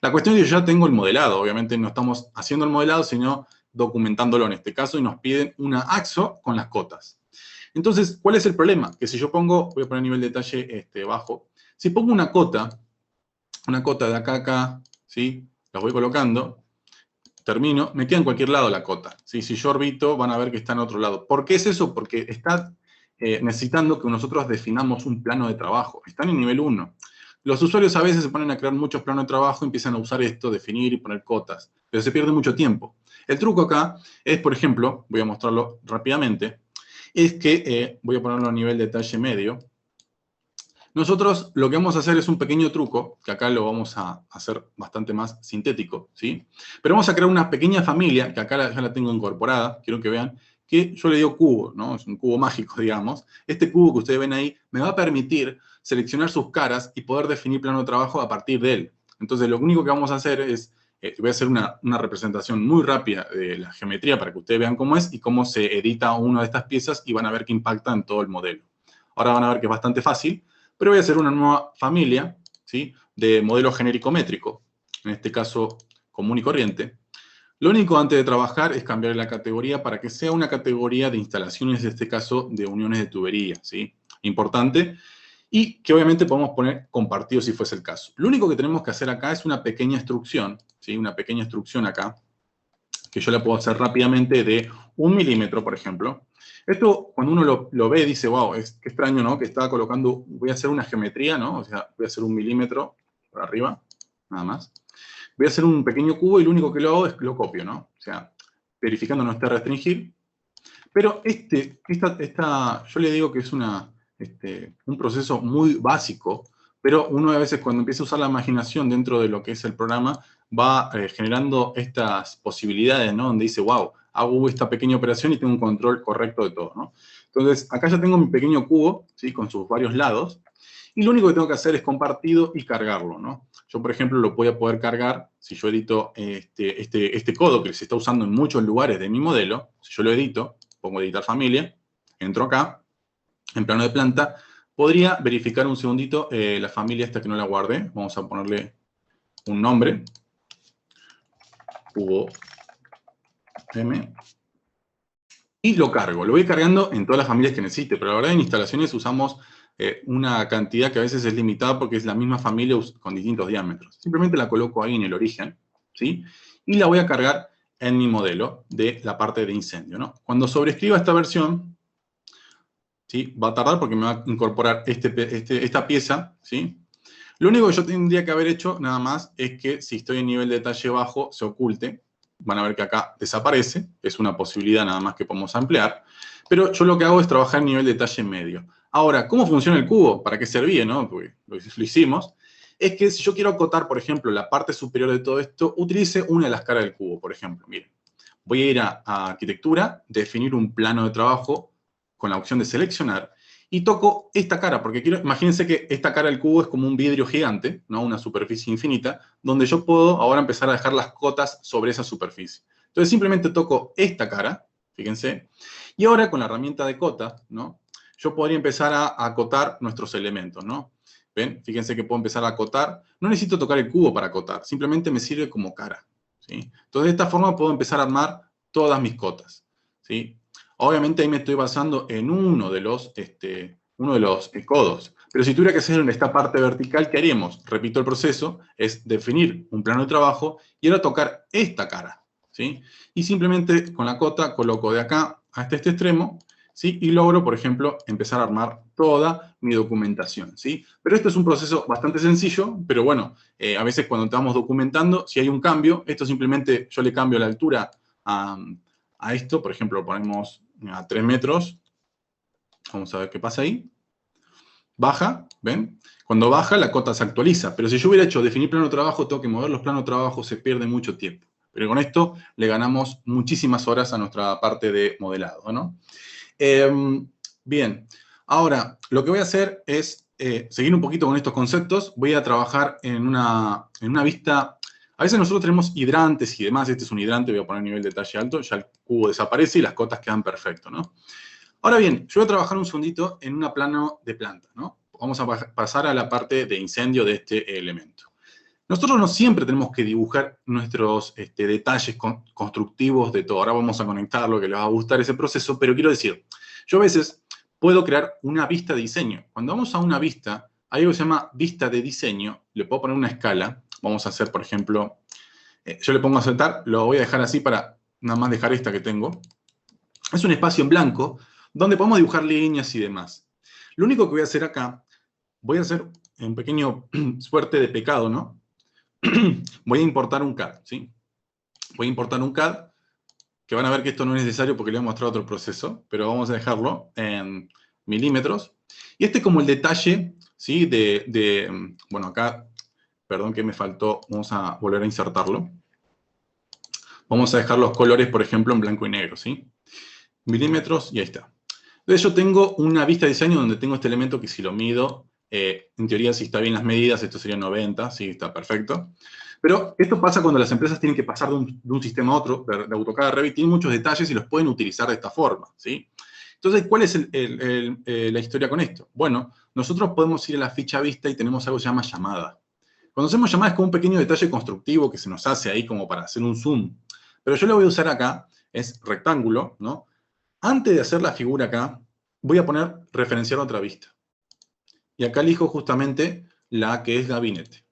La cuestión es que yo ya tengo el modelado, obviamente no estamos haciendo el modelado, sino documentándolo en este caso, y nos piden una AXO con las cotas. Entonces, ¿cuál es el problema? Que si yo pongo, voy a poner nivel de detalle bajo, si pongo una cota de acá a acá, ¿sí? Los voy colocando, termino, me queda en cualquier lado la cota, ¿sí? Si yo orbito, van a ver que está en otro lado. ¿Por qué es eso? Porque está necesitando que nosotros definamos un plano de trabajo. Están en nivel 1. Los usuarios a veces se ponen a crear muchos planos de trabajo y empiezan a usar esto, definir y poner cotas, pero se pierde mucho tiempo. El truco acá es, por ejemplo, voy a mostrarlo rápidamente, es que, voy a ponerlo a nivel de detalle medio, nosotros lo que vamos a hacer es un pequeño truco, que acá lo vamos a hacer bastante más sintético, ¿sí? Pero vamos a crear una pequeña familia, que acá ya la tengo incorporada, quiero que vean, que yo le digo cubo, ¿no? Es un cubo mágico, digamos. Este cubo que ustedes ven ahí me va a permitir seleccionar sus caras y poder definir plano de trabajo a partir de él. Entonces, lo único que vamos a hacer es, voy a hacer una representación muy rápida de la geometría para que ustedes vean cómo es y cómo se edita una de estas piezas y van a ver que impacta en todo el modelo. Ahora van a ver que es bastante fácil, pero voy a hacer una nueva familia, ¿sí? De modelo genérico métrico, en este caso común y corriente. Lo único antes de trabajar es cambiar la categoría para que sea una categoría de instalaciones, en este caso de uniones de tubería, ¿sí? Importante. Y que obviamente podemos poner compartido si fuese el caso. Lo único que tenemos que hacer acá es una pequeña instrucción, ¿sí? Una pequeña instrucción acá, que yo la puedo hacer rápidamente de 1 milímetro, por ejemplo. Esto, cuando uno lo ve, dice, wow, qué extraño, ¿no? Que estaba colocando, voy a hacer una geometría, ¿no? O sea, voy a hacer 1 milímetro por arriba, nada más. Voy a hacer un pequeño cubo y lo único que lo hago es que lo copio, ¿no? O sea, verificando no esté restringir. Pero yo le digo que es un proceso muy básico, pero uno a veces cuando empieza a usar la imaginación dentro de lo que es el programa, va generando estas posibilidades, ¿no? Donde dice, wow, hago esta pequeña operación y tengo un control correcto de todo, ¿no? Entonces, acá ya tengo mi pequeño cubo, ¿sí? Con sus varios lados, y lo único que tengo que hacer es compartido y cargarlo, ¿no? Yo, por ejemplo, lo voy a poder cargar, si yo edito este codo que se está usando en muchos lugares de mi modelo, si yo lo edito, pongo editar familia, entro acá, en plano de planta, podría verificar un segundito la familia esta que no la guardé, vamos a ponerle un nombre, cubo M, y lo cargo. Lo voy cargando en todas las familias que necesite, pero la verdad en instalaciones usamos una cantidad que a veces es limitada porque es la misma familia con distintos diámetros. Simplemente la coloco ahí en el origen, ¿sí? Y la voy a cargar en mi modelo de la parte de incendio, ¿no? Cuando sobrescriba esta versión, ¿sí? Va a tardar porque me va a incorporar esta pieza, ¿sí? Lo único que yo tendría que haber hecho, nada más, es que si estoy en nivel de detalle bajo, se oculte. Van a ver que acá desaparece. Es una posibilidad nada más que podemos ampliar. Pero yo lo que hago es trabajar en nivel de detalle medio. Ahora, ¿cómo funciona el cubo? ¿Para qué servía, no? Porque lo hicimos. Es que si yo quiero acotar, por ejemplo, la parte superior de todo esto, utilice una de las caras del cubo, por ejemplo. Miren, voy a ir a arquitectura, definir un plano de trabajo con la opción de seleccionar y toco esta cara, porque imagínense que esta cara del cubo es como un vidrio gigante, ¿no? Una superficie infinita, donde yo puedo ahora empezar a dejar las cotas sobre esa superficie. Entonces simplemente toco esta cara, fíjense, y ahora con la herramienta de cota, ¿no? Yo podría empezar a acotar nuestros elementos, ¿no? ¿Ven? Fíjense que puedo empezar a acotar. No necesito tocar el cubo para acotar, simplemente me sirve como cara, ¿sí? Entonces de esta forma puedo empezar a armar todas mis cotas, ¿sí? Obviamente ahí me estoy basando en uno de los codos. Pero si tuviera que hacer en esta parte vertical, ¿qué haríamos? Repito el proceso, es definir un plano de trabajo y ahora tocar esta cara, ¿sí? Y simplemente con la cota coloco de acá hasta este extremo, ¿sí? Y logro, por ejemplo, empezar a armar toda mi documentación, ¿sí? Pero esto es un proceso bastante sencillo, pero bueno, a veces cuando estamos documentando, si hay un cambio, esto simplemente yo le cambio la altura a esto, por ejemplo, lo ponemos a 3 metros, vamos a ver qué pasa ahí, baja, ¿ven? Cuando baja, la cota se actualiza, pero si yo hubiera hecho definir plano de trabajo, tengo que mover los planos de trabajo, se pierde mucho tiempo. Pero con esto le ganamos muchísimas horas a nuestra parte de modelado, ¿no? Bien, ahora, lo que voy a hacer es seguir un poquito con estos conceptos. Voy a trabajar en una vista. A veces nosotros tenemos hidrantes y demás. Este es un hidrante, voy a poner nivel de detalle alto. Ya el cubo desaparece y las cotas quedan perfecto, ¿no? Ahora bien, yo voy a trabajar un segundito en una plano de planta, ¿no? Vamos a pasar a la parte de incendio de este elemento. Nosotros no siempre tenemos que dibujar nuestros detalles constructivos de todo. Ahora vamos a conectarlo, que les va a gustar ese proceso, pero quiero decir, yo a veces puedo crear una vista de diseño. Cuando vamos a una vista, hay algo que se llama vista de diseño, le puedo poner una escala. Vamos a hacer, por ejemplo, yo le pongo a saltar, lo voy a dejar así para nada más dejar esta que tengo. Es un espacio en blanco donde podemos dibujar líneas y demás. Lo único que voy a hacer acá, voy a hacer un pequeño suerte de pecado, ¿no? Voy a importar un CAD, ¿sí? Voy a importar un CAD, que van a ver que esto no es necesario porque les voy a mostrar otro proceso, pero vamos a dejarlo en milímetros. Y este es como el detalle, ¿sí? Bueno, acá, perdón que me faltó, vamos a volver a insertarlo. Vamos a dejar los colores, por ejemplo, en blanco y negro, ¿sí? Milímetros, y ahí está. Entonces yo tengo una vista de diseño donde tengo este elemento que si lo mido, en teoría si está bien las medidas, esto sería 90, sí, está perfecto. Pero esto pasa cuando las empresas tienen que pasar de un sistema a otro, de AutoCAD a Revit, tienen muchos detalles y los pueden utilizar de esta forma, ¿sí? Entonces, ¿cuál es la historia con esto? Bueno, nosotros podemos ir a la ficha vista y tenemos algo que se llama llamada. Cuando hacemos llamada es como un pequeño detalle constructivo que se nos hace ahí como para hacer un zoom. Pero yo lo voy a usar acá, es rectángulo, ¿no? Antes de hacer la figura acá, voy a poner referenciar otra vista. Y acá elijo justamente la que es gabinete,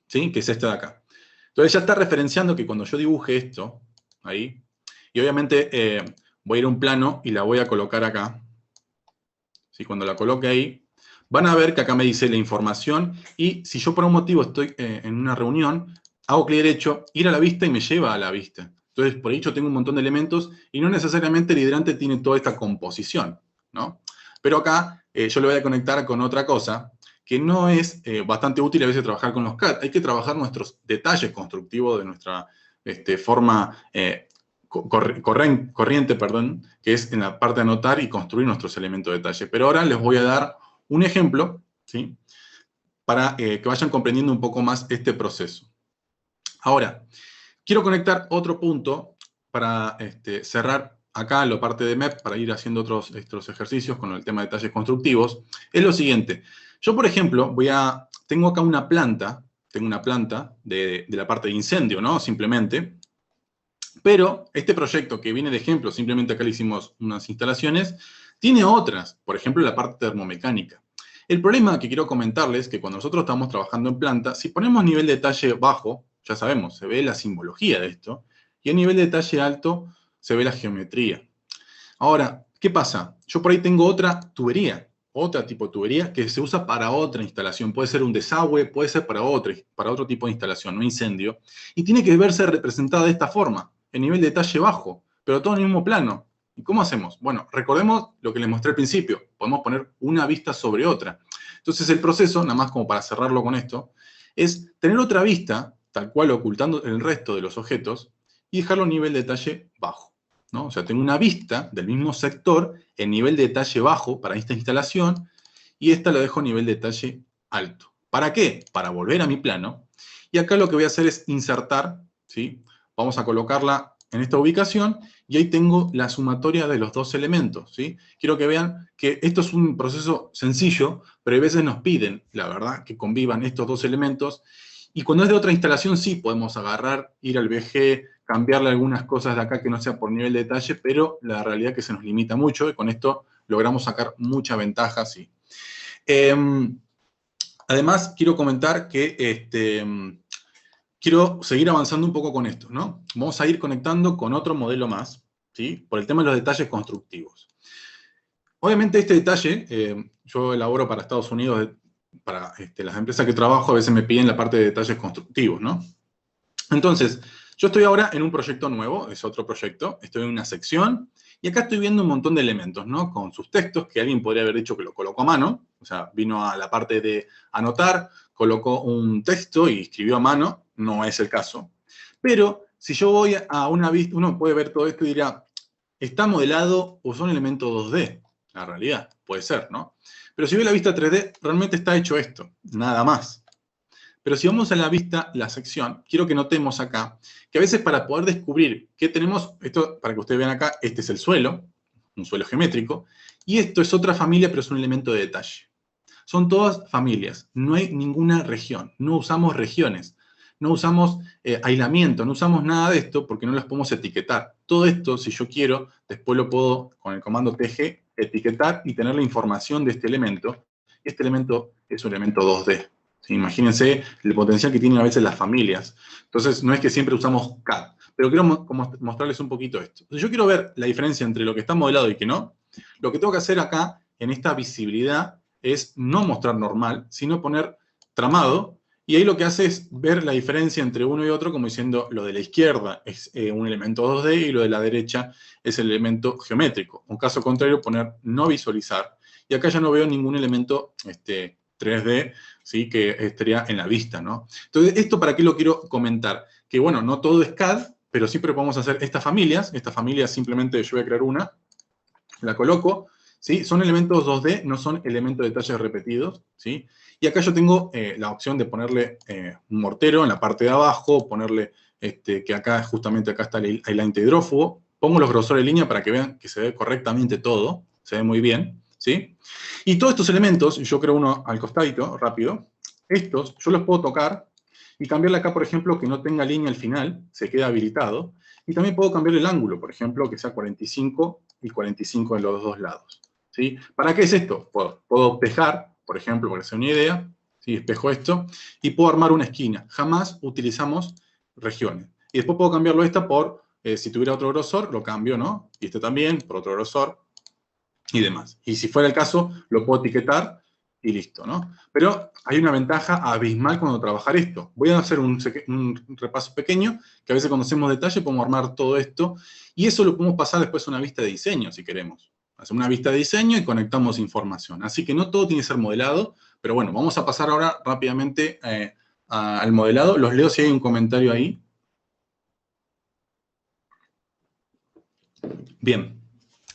¿sí? Que es esta de acá. Entonces ya está referenciando que cuando yo dibuje esto, ahí, y obviamente voy a ir a un plano y la voy a colocar acá. ¿Sí? Cuando la coloque ahí, van a ver que acá me dice la información y si yo por un motivo estoy en una reunión, hago clic derecho, ir a la vista y me lleva a la vista. Entonces, por ahí yo tengo un montón de elementos y no necesariamente el hidrante tiene toda esta composición, ¿no? Pero acá yo le voy a conectar con otra cosa que no es bastante útil a veces trabajar con los CAD. Hay que trabajar nuestros detalles constructivos de nuestra forma corriente, perdón, que es en la parte de anotar y construir nuestros elementos de detalle. Pero ahora les voy a dar un ejemplo, ¿sí? Para que vayan comprendiendo un poco más este proceso. Ahora, quiero conectar otro punto para cerrar acá la parte de MEP, para ir haciendo otros ejercicios con el tema de detalles constructivos. Es lo siguiente. Yo, por ejemplo, tengo acá una planta, de la parte de incendio, ¿no? Simplemente. Pero este proyecto que viene de ejemplo, simplemente acá le hicimos unas instalaciones, tiene otras, por ejemplo, la parte termomecánica. El problema que quiero comentarles es que cuando nosotros estamos trabajando en planta, si ponemos nivel de detalle bajo, ya sabemos, se ve la simbología de esto, y a nivel de detalle alto se ve la geometría. Ahora, ¿qué pasa? Yo por ahí tengo otra tubería, otra tipo de tubería que se usa para otra instalación. Puede ser un desagüe, puede ser para otro tipo de instalación, no incendio. Y tiene que verse representada de esta forma, en nivel de detalle bajo, pero todo en el mismo plano. ¿Y cómo hacemos? Bueno, recordemos lo que les mostré al principio. Podemos poner una vista sobre otra. Entonces el proceso, nada más como para cerrarlo con esto, es tener otra vista, tal cual ocultando el resto de los objetos, y dejarlo a nivel de detalle bajo, ¿no? O sea, tengo una vista del mismo sector en nivel de detalle bajo para esta instalación, y esta la dejo a nivel de detalle alto. ¿Para qué? Para volver a mi plano. Y acá lo que voy a hacer es insertar, ¿sí? Vamos a colocarla en esta ubicación, y ahí tengo la sumatoria de los dos elementos, ¿sí? Quiero que vean que esto es un proceso sencillo, pero a veces nos piden, la verdad, que convivan estos dos elementos, y cuando es de otra instalación sí podemos agarrar, ir al VG, cambiarle algunas cosas de acá que no sea por nivel de detalle, pero la realidad es que se nos limita mucho, y con esto logramos sacar mucha ventaja, sí. Además, quiero comentar que quiero seguir avanzando un poco con esto, ¿no? Vamos a ir conectando con otro modelo más, ¿sí? Por el tema de los detalles constructivos. Obviamente este detalle, yo elaboro para Estados Unidos, para las empresas que trabajo, a veces me piden la parte de detalles constructivos, ¿no? Entonces, yo estoy ahora en un proyecto nuevo, es otro proyecto, estoy en una sección, y acá estoy viendo un montón de elementos, ¿no? Con sus textos, que alguien podría haber dicho que lo colocó a mano, o sea, vino a la parte de anotar, colocó un texto y escribió a mano, no es el caso. Pero, si yo voy a una vista, uno puede ver todo esto y dirá, ¿está modelado o son elementos 2D? La realidad, puede ser, ¿no? Pero si veo la vista 3D, realmente está hecho esto, nada más. Pero si vamos a la vista, la sección, quiero que notemos acá que a veces para poder descubrir qué tenemos, esto para que ustedes vean acá, este es el suelo, un suelo geométrico, y esto es otra familia, pero es un elemento de detalle. Son todas familias, no hay ninguna región, no usamos regiones, no usamos aislamiento, no usamos nada de esto porque no las podemos etiquetar. Todo esto, si yo quiero, después lo puedo, con el comando TG, etiquetar y tener la información de este elemento. Este elemento es un elemento 2D. ¿Sí? Imagínense el potencial que tienen a veces las familias. Entonces, no es que siempre usamos CAD, pero quiero mostrarles un poquito esto. Entonces, yo quiero ver la diferencia entre lo que está modelado y que no. Lo que tengo que hacer acá, en esta visibilidad, es no mostrar normal, sino poner tramado, y ahí lo que hace es ver la diferencia entre uno y otro, como diciendo, lo de la izquierda es un elemento 2D y lo de la derecha es el elemento geométrico. En caso contrario, poner no visualizar, y acá ya no veo ningún elemento 3D, ¿sí? Que estaría en la vista, ¿no? Entonces, ¿esto para qué lo quiero comentar? Que, bueno, no todo es CAD, pero siempre podemos hacer estas familias simplemente yo voy a crear una, la coloco, ¿sí? Son elementos 2D, no son elementos de detalles repetidos, ¿sí? Y acá yo tengo la opción de ponerle un mortero en la parte de abajo, ponerle que acá, justamente acá está el aislante hidrófugo. Pongo los grosores de línea para que vean que se ve correctamente todo, se ve muy bien, ¿sí? Y todos estos elementos, yo creo uno al costadito, rápido, estos yo los puedo tocar y cambiarle acá, por ejemplo, que no tenga línea al final, se queda habilitado. Y también puedo cambiar el ángulo, por ejemplo, que sea 45 y 45 en los dos lados, ¿sí? ¿Para qué es esto? Puedo espejar, por ejemplo, para hacer una idea, ¿sí? Espejo esto, y puedo armar una esquina. Jamás utilizamos regiones. Y después puedo cambiarlo esta por, si tuviera otro grosor, lo cambio, ¿no? Y este también, por otro grosor, y demás. Y si fuera el caso, lo puedo etiquetar y listo, ¿no? Pero hay una ventaja abismal cuando trabajar esto. Voy a hacer un repaso pequeño, que a veces cuando hacemos detalle podemos armar todo esto, y eso lo podemos pasar después a una vista de diseño, si queremos. Hacemos una vista de diseño y conectamos información. Así que no todo tiene que ser modelado, pero bueno, vamos a pasar ahora rápidamente al modelado. Los leo si hay un comentario ahí. Bien.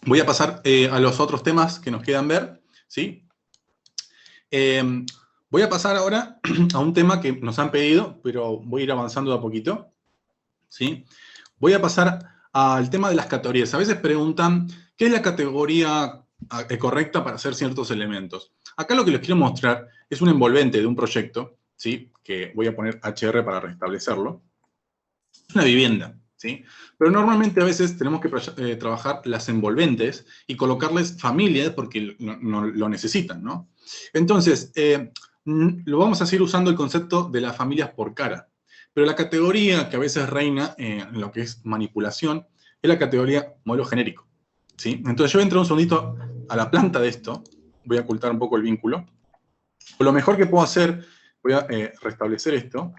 Voy a pasar a los otros temas que nos quedan ver, ¿sí? Voy a pasar ahora a un tema que nos han pedido, pero voy a ir avanzando de a poquito, ¿sí? Voy a pasar al tema de las categorías. A veces preguntan, ¿qué es la categoría correcta para hacer ciertos elementos? Acá lo que les quiero mostrar es un envolvente de un proyecto, ¿sí? Que voy a poner HR para restablecerlo. Es una vivienda, ¿sí? Pero normalmente a veces tenemos que trabajar las envolventes y colocarles familias porque lo necesitan, ¿no? Entonces, lo vamos a seguir usando el concepto de las familias por cara. Pero la categoría que a veces reina en lo que es manipulación es la categoría modelo genérico, ¿sí? Entonces yo voy a entrar un segundito a la planta de esto, voy a ocultar un poco el vínculo. Lo mejor que puedo hacer, voy a restablecer esto,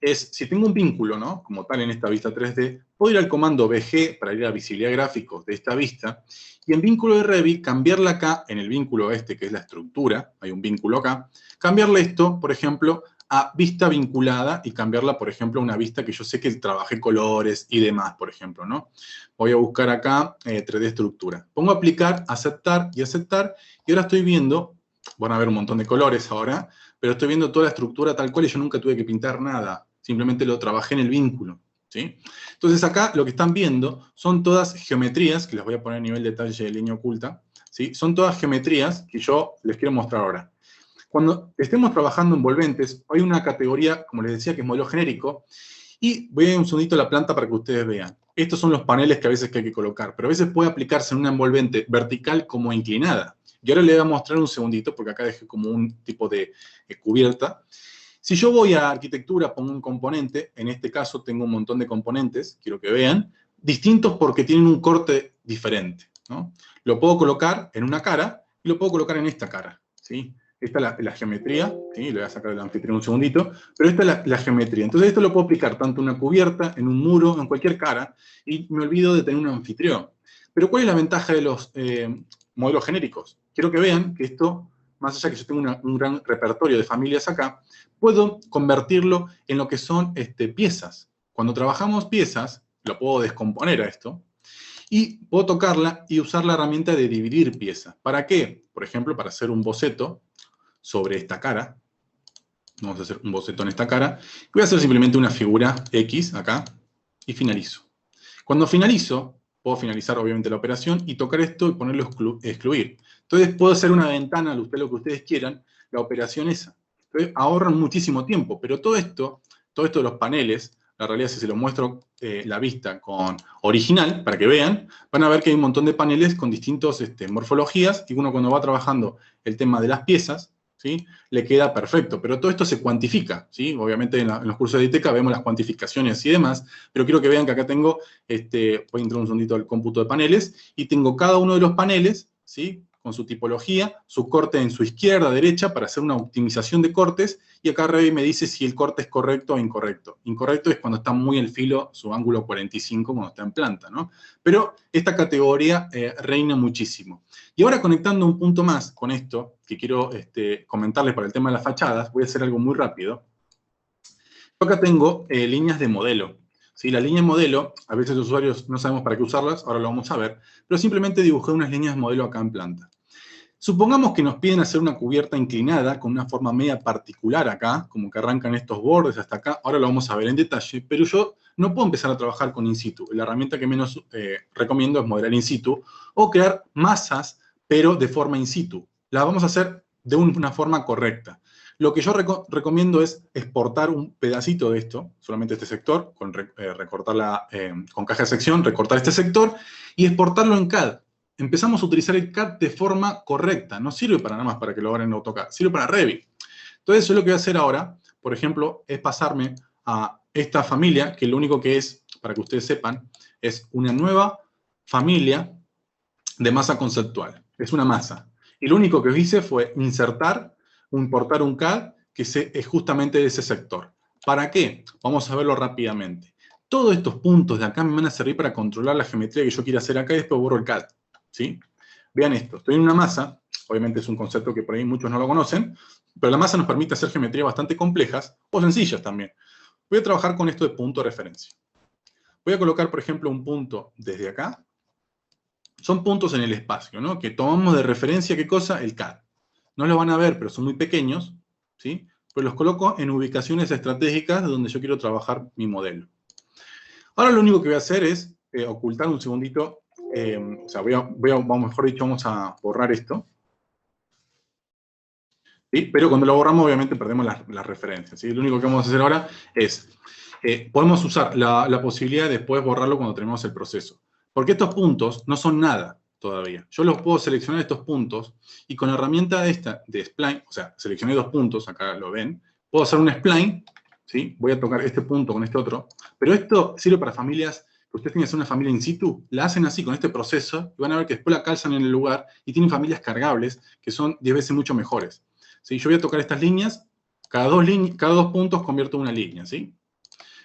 es, si tengo un vínculo, ¿no? Como tal en esta vista 3D, puedo ir al comando VG para ir a visibilidad gráficos de esta vista, y en vínculo de Revit, cambiarla acá, en el vínculo este, que es la estructura, hay un vínculo acá, cambiarle esto, por ejemplo, a vista vinculada, y cambiarla, por ejemplo, a una vista que yo sé que trabajé colores y demás, por ejemplo, ¿no? Voy a buscar acá 3D estructura. Pongo aplicar, aceptar, y ahora estoy viendo, van a ver un montón de colores ahora, pero estoy viendo toda la estructura tal cual y yo nunca tuve que pintar nada. Simplemente lo trabajé en el vínculo, ¿sí? Entonces acá lo que están viendo son todas geometrías, que les voy a poner a nivel detalle de línea oculta, ¿sí? Son todas geometrías que yo les quiero mostrar ahora. Cuando estemos trabajando envolventes, hay una categoría, como les decía, que es modelo genérico, y voy a ir un segundito a la planta para que ustedes vean. Estos son los paneles que a veces hay que colocar, pero a veces puede aplicarse en una envolvente vertical como inclinada. Y ahora les voy a mostrar un segundito, porque acá dejé como un tipo de cubierta. Si yo voy a arquitectura, pongo un componente, en este caso tengo un montón de componentes, quiero que vean, distintos porque tienen un corte diferente, ¿no? Lo puedo colocar en una cara y lo puedo colocar en esta cara, ¿sí? Esta es la geometría, ¿sí? Le voy a sacar el anfitrión un segundito, pero esta es la geometría. Entonces esto lo puedo aplicar tanto en una cubierta, en un muro, en cualquier cara, y me olvido de tener un anfitrión. Pero ¿cuál es la ventaja de los modelos genéricos? Quiero que vean que esto, más allá que yo tengo un gran repertorio de familias acá, puedo convertirlo en lo que son piezas. Cuando trabajamos piezas, lo puedo descomponer a esto, y puedo tocarla y usar la herramienta de dividir piezas. ¿Para qué? Por ejemplo, para hacer un boceto sobre esta cara. Vamos a hacer un boceto en esta cara. Voy a hacer simplemente una figura X acá, y finalizo. Cuando finalizo, puedo finalizar obviamente la operación y tocar esto y ponerlo excluir. Entonces puedo hacer una ventana, lo que ustedes quieran, la operación esa. Entonces ahorran muchísimo tiempo, pero todo esto de los paneles, la realidad si se lo muestro la vista con original, para que vean, van a ver que hay un montón de paneles con distintas morfologías, y uno cuando va trabajando el tema de las piezas, ¿sí? Le queda perfecto, pero todo esto se cuantifica, ¿sí? Obviamente en los cursos de ITECA vemos las cuantificaciones y demás, pero quiero que vean que acá tengo, voy a entrar un segundito al cómputo de paneles, y tengo cada uno de los paneles, ¿sí? Con su tipología, su corte en su izquierda, derecha, para hacer una optimización de cortes, y acá Revit me dice si el corte es correcto o incorrecto. Incorrecto es cuando está muy el filo, su ángulo 45, cuando está en planta, ¿no? Pero esta categoría reina muchísimo. Y ahora conectando un punto más con esto, que quiero comentarles para el tema de las fachadas, voy a hacer algo muy rápido. Yo acá tengo líneas de modelo. ¿Sí? La línea de modelo, a veces los usuarios no sabemos para qué usarlas, ahora lo vamos a ver, pero simplemente dibujé unas líneas de modelo acá en planta. Supongamos que nos piden hacer una cubierta inclinada con una forma media particular acá, como que arrancan estos bordes hasta acá, ahora lo vamos a ver en detalle, pero yo no puedo empezar a trabajar con in situ. La herramienta que menos recomiendo es modelar in situ, o crear masas, pero de forma in situ. La vamos a hacer de una forma correcta. Lo que yo recomiendo es exportar un pedacito de esto, solamente este sector, recortarla con caja de sección, recortar este sector y exportarlo en CAD. Empezamos a utilizar el CAD de forma correcta. No sirve para nada más para que lo hagan en AutoCAD, sirve para Revit. Entonces yo lo que voy a hacer ahora, por ejemplo, es pasarme a esta familia, que lo único que es, para que ustedes sepan, es una nueva familia de masa conceptual. Es una masa. Y lo único que hice fue insertar, importar un CAD que es justamente de ese sector. ¿Para qué? Vamos a verlo rápidamente. Todos estos puntos de acá me van a servir para controlar la geometría que yo quiera hacer acá y después borro el CAD. ¿Sí? Vean esto, estoy en una masa, obviamente es un concepto que por ahí muchos no lo conocen, pero la masa nos permite hacer geometrías bastante complejas o sencillas también. Voy a trabajar con esto de punto de referencia. Voy a colocar, por ejemplo, un punto desde acá. Son puntos en el espacio, ¿no? Que tomamos de referencia, ¿qué cosa? El CAD. No los van a ver, pero son muy pequeños, ¿sí? Pero los coloco en ubicaciones estratégicas donde yo quiero trabajar mi modelo. Ahora lo único que voy a hacer es ocultar un segundito, o sea, mejor dicho, vamos a borrar esto. ¿Sí? Pero cuando lo borramos, obviamente, perdemos las referencias, ¿sí? Lo único que vamos a hacer ahora es, podemos usar la posibilidad de después borrarlo cuando terminemos el proceso. Porque estos puntos no son nada todavía. Yo los puedo seleccionar estos puntos y con la herramienta esta de Spline, o sea, seleccioné dos puntos, acá lo ven, puedo hacer un Spline, ¿sí? Voy a tocar este punto con este otro, pero esto sirve para familias ustedes tienen que hacer una familia in situ, la hacen así, con este proceso, y van a ver que después la calzan en el lugar y tienen familias cargables que son 10 veces mucho mejores. ¿Sí? Yo voy a tocar estas líneas, cada dos puntos convierto en una línea, ¿sí?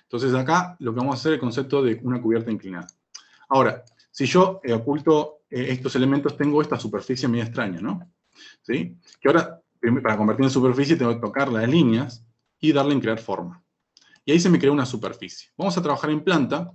Entonces acá lo que vamos a hacer es el concepto de una cubierta inclinada. Ahora, si yo oculto estos elementos, tengo esta superficie medio extraña, ¿no? ¿Sí? Que ahora, para convertir en superficie, tengo que tocar las líneas y darle en crear forma. Y ahí se me crea una superficie. Vamos a trabajar en planta.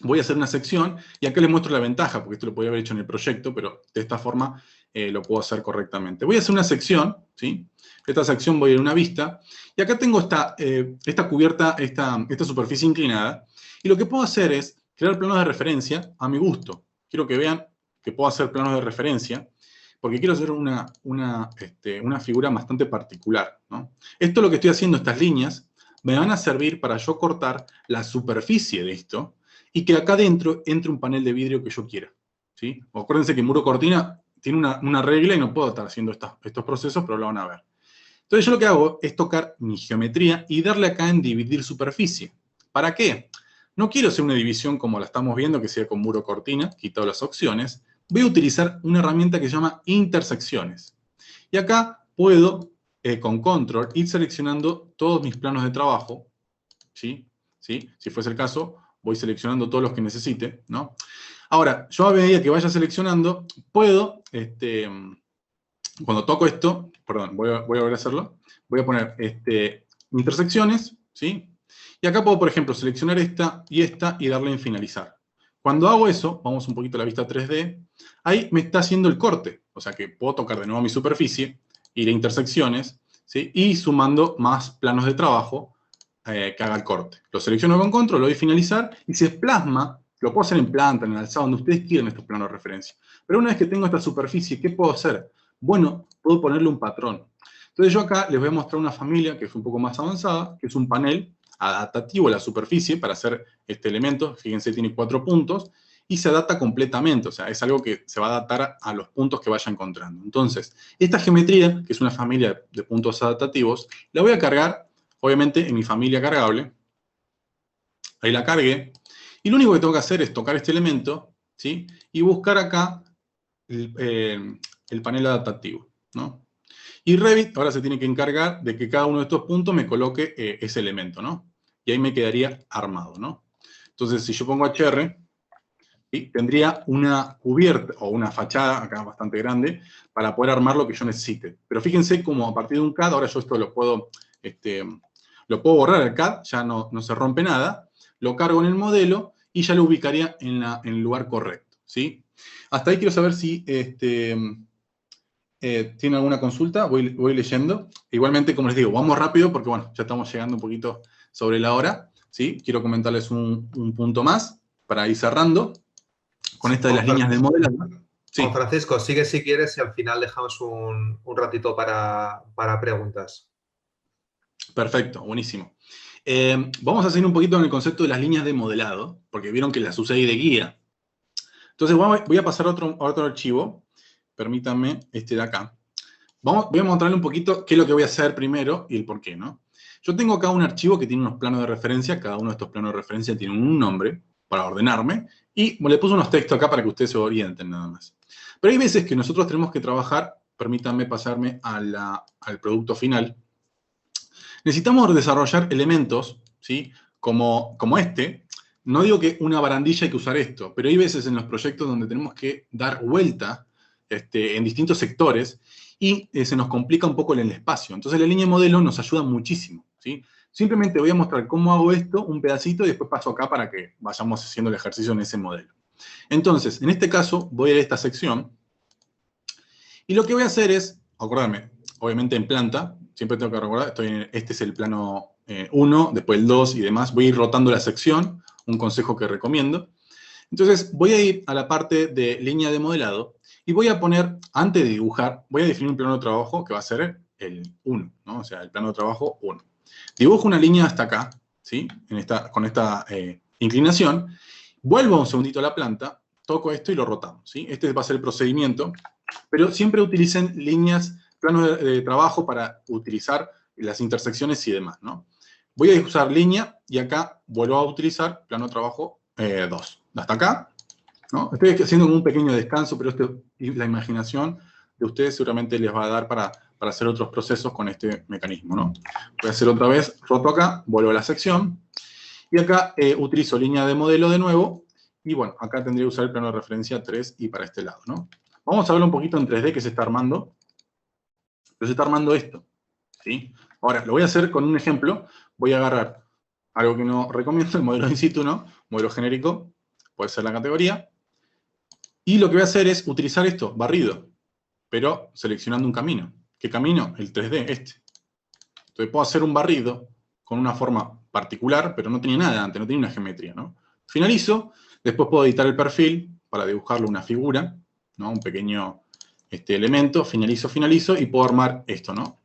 Voy a hacer una sección, y acá les muestro la ventaja, porque esto lo podía haber hecho en el proyecto, pero de esta forma lo puedo hacer correctamente. Voy a hacer una sección, ¿sí? Esta sección voy a ir a una vista, y acá tengo esta cubierta, esta superficie inclinada, y lo que puedo hacer es crear planos de referencia a mi gusto. Quiero que vean que puedo hacer planos de referencia, porque quiero hacer una figura bastante particular, ¿no? Esto lo que estoy haciendo, estas líneas, me van a servir para yo cortar la superficie de esto, y que acá adentro entre un panel de vidrio que yo quiera, ¿sí? Acuérdense que muro cortina tiene una regla y no puedo estar haciendo estos procesos, pero lo van a ver. Entonces yo lo que hago es tocar mi geometría y darle acá en dividir superficie. ¿Para qué? No quiero hacer una división como la estamos viendo, que sea con muro cortina, quitado las opciones. Voy a utilizar una herramienta que se llama intersecciones. Y acá puedo, con control, ir seleccionando todos mis planos de trabajo, ¿sí? ¿Sí? Si fuese el caso, voy seleccionando todos los que necesite, ¿no? Ahora, yo a medida que vaya seleccionando, puedo, cuando toco esto, perdón, voy a volver a hacerlo, voy a poner intersecciones, ¿sí? Y acá puedo, por ejemplo, seleccionar esta y darle en finalizar. Cuando hago eso, vamos un poquito a la vista 3D, ahí me está haciendo el corte, o sea que puedo tocar de nuevo mi superficie, ir a intersecciones, ¿sí? Y sumando más planos de trabajo, que haga el corte. Lo selecciono con control, lo doy a finalizar, y se plasma, lo puedo hacer en planta, en el alzado, donde ustedes quieran estos planos de referencia. Pero una vez que tengo esta superficie, ¿qué puedo hacer? Bueno, puedo ponerle un patrón. Entonces yo acá les voy a mostrar una familia que es un poco más avanzada, que es un panel adaptativo a la superficie para hacer este elemento. Fíjense, tiene 4 puntos, y se adapta completamente, o sea, es algo que se va a adaptar a los puntos que vaya encontrando. Entonces, esta geometría, que es una familia de puntos adaptativos, la voy a cargar obviamente en mi familia cargable. Ahí la cargué. Y lo único que tengo que hacer es tocar este elemento, ¿sí? Y buscar acá el panel adaptativo, ¿no? Y Revit ahora se tiene que encargar de que cada uno de estos puntos me coloque ese elemento, ¿no? Y ahí me quedaría armado, ¿no? Entonces, si yo pongo HR, ¿sí? Tendría una cubierta o una fachada acá bastante grande para poder armar lo que yo necesite. Pero fíjense cómo a partir de un CAD, ahora yo esto lo puedo borrar el CAD, ya no se rompe nada, lo cargo en el modelo y ya lo ubicaría en el lugar correcto, ¿sí? Hasta ahí quiero saber si tiene alguna consulta, voy leyendo. Igualmente, como les digo, vamos rápido porque, bueno, ya estamos llegando un poquito sobre la hora, ¿sí? Quiero comentarles un punto más para ir cerrando con esta de las líneas de modelado. Sí. Juan Francisco, sigue si quieres y al final dejamos un ratito para preguntas. Perfecto, buenísimo. Vamos a seguir un poquito en el concepto de las líneas de modelado, porque vieron que las usé ahí de guía. Entonces voy a pasar a otro archivo. Permítanme de acá. Voy a mostrarle un poquito qué es lo que voy a hacer primero y el por qué, ¿no? Yo tengo acá un archivo que tiene unos planos de referencia. Cada uno de estos planos de referencia tiene un nombre para ordenarme. Y le puse unos textos acá para que ustedes se orienten nada más. Pero hay veces que nosotros tenemos que trabajar, permítanme pasarme al producto final. Necesitamos desarrollar elementos, ¿sí? Como este. No digo que una barandilla hay que usar esto, pero hay veces en los proyectos donde tenemos que dar vuelta en distintos sectores y se nos complica un poco el espacio. Entonces la línea de modelo nos ayuda muchísimo, ¿sí? Simplemente voy a mostrar cómo hago esto, un pedacito, y después paso acá para que vayamos haciendo el ejercicio en ese modelo. Entonces, en este caso, voy a ir a esta sección. Y lo que voy a hacer es, acordarme, obviamente en planta, siempre tengo que recordar, este es el plano 1, después el 2 y demás. Voy a ir rotando la sección, un consejo que recomiendo. Entonces, voy a ir a la parte de línea de modelado y voy a poner, antes de dibujar, voy a definir un plano de trabajo que va a ser el 1, ¿no? O sea, el plano de trabajo 1. Dibujo una línea hasta acá, ¿sí? Con esta inclinación. Vuelvo un segundito a la planta, toco esto y lo rotamos, ¿sí? Este va a ser el procedimiento, pero siempre utilicen líneas, planos de trabajo para utilizar las intersecciones y demás, ¿no? Voy a usar línea y acá vuelvo a utilizar plano de trabajo 2. Hasta acá, ¿no? Estoy haciendo como un pequeño descanso, pero la imaginación de ustedes seguramente les va a dar para hacer otros procesos con este mecanismo, ¿no? Voy a hacer otra vez, roto acá, vuelvo a la sección, y acá utilizo línea de modelo de nuevo, y bueno, acá tendría que usar el plano de referencia 3 y para este lado, ¿no? Vamos a ver un poquito en 3D que se está armando. Pero se está armando esto, ¿sí? Ahora, lo voy a hacer con un ejemplo. Voy a agarrar algo que no recomiendo, el modelo in situ, ¿no? Modelo genérico, puede ser la categoría. Y lo que voy a hacer es utilizar esto, barrido, pero seleccionando un camino. ¿Qué camino? El 3D, este. Entonces puedo hacer un barrido con una forma particular, pero no tenía nada antes, no tenía una geometría, ¿no? Finalizo, después puedo editar el perfil para dibujarle una figura, ¿no? Un pequeño elemento, finalizo, y puedo armar esto, ¿no?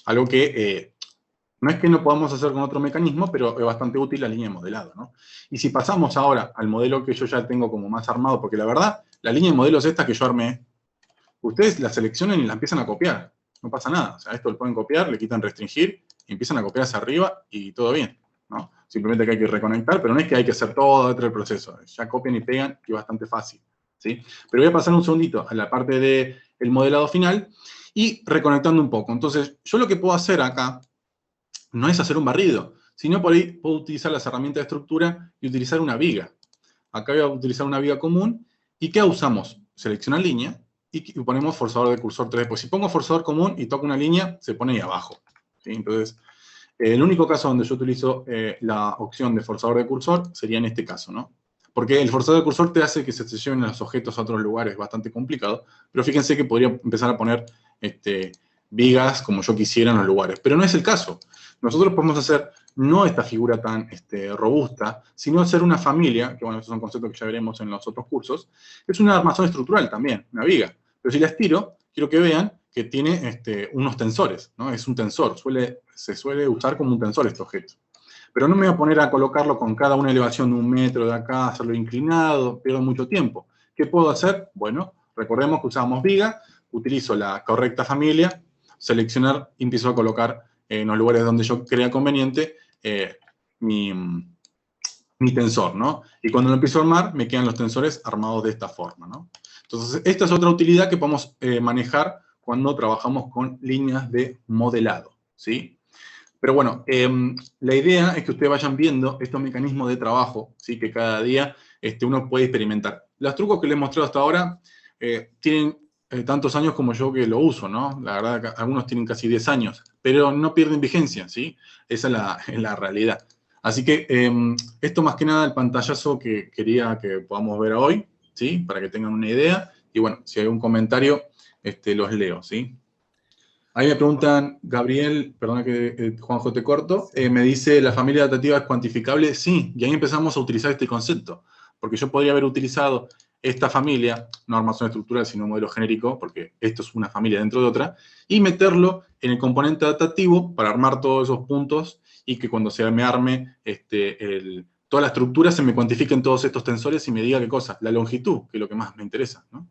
Algo que no es que no podamos hacer con otro mecanismo, pero es bastante útil la línea de modelado, ¿no? Y si pasamos ahora al modelo que yo ya tengo como más armado, porque la verdad, la línea de modelo es esta que yo armé, ustedes la seleccionan y la empiezan a copiar, no pasa nada. O sea, esto lo pueden copiar, le quitan restringir, y empiezan a copiar hacia arriba y todo bien, ¿no? Simplemente que hay que reconectar, pero no es que hay que hacer todo dentro del proceso. Ya copian y pegan, y es bastante fácil, ¿sí? Pero voy a pasar un segundito a la parte del modelado final y reconectando un poco. Entonces, yo lo que puedo hacer acá no es hacer un barrido, sino por ahí puedo utilizar las herramientas de estructura y utilizar una viga. Acá voy a utilizar una viga común. ¿Y qué usamos? Seleccionar línea y ponemos forzador de cursor 3D. Pues si pongo forzador común y toco una línea, se pone ahí abajo, ¿sí? Entonces, el único caso donde yo utilizo la opción de forzador de cursor sería en este caso, ¿no? Porque el forzador de cursor te hace que se lleven los objetos a otros lugares, bastante complicado, pero fíjense que podría empezar a poner vigas como yo quisiera en los lugares. Pero no es el caso. Nosotros podemos hacer no esta figura tan robusta, sino hacer una familia, que bueno, esos son conceptos que ya veremos en los otros cursos, es una armazón estructural también, una viga. Pero si la estiro, quiero que vean que tiene unos tensores, ¿no? Es un tensor, se suele usar como un tensor este objeto. Pero no me voy a poner a colocarlo con cada una elevación de 1 metro de acá, hacerlo inclinado, pierdo mucho tiempo. ¿Qué puedo hacer? Bueno, recordemos que usábamos viga, utilizo la correcta familia, seleccionar y empiezo a colocar en los lugares donde yo crea conveniente mi tensor, ¿no? Y cuando lo empiezo a armar, me quedan los tensores armados de esta forma, ¿no? Entonces, esta es otra utilidad que podemos manejar cuando trabajamos con líneas de modelado, ¿sí? Pero bueno, la idea es que ustedes vayan viendo estos mecanismos de trabajo, ¿sí? Que cada día uno puede experimentar. Los trucos que les he mostrado hasta ahora tienen tantos años como yo que lo uso, ¿no? La verdad que algunos tienen casi 10 años, pero no pierden vigencia, ¿sí? Esa es la realidad. Así que esto más que nada el pantallazo que quería que podamos ver hoy, ¿sí? Para que tengan una idea. Y bueno, si hay un comentario, los leo, ¿sí? Ahí me preguntan, Gabriel, perdona que Juanjo te corto, me dice, ¿la familia adaptativa es cuantificable? Sí, y ahí empezamos a utilizar este concepto, porque yo podría haber utilizado esta familia, no armazón estructural, sino modelo genérico, porque esto es una familia dentro de otra, y meterlo en el componente adaptativo para armar todos esos puntos y que cuando se me arme toda la estructura se me cuantifiquen todos estos tensores y me diga qué cosa, la longitud, que es lo que más me interesa, ¿no?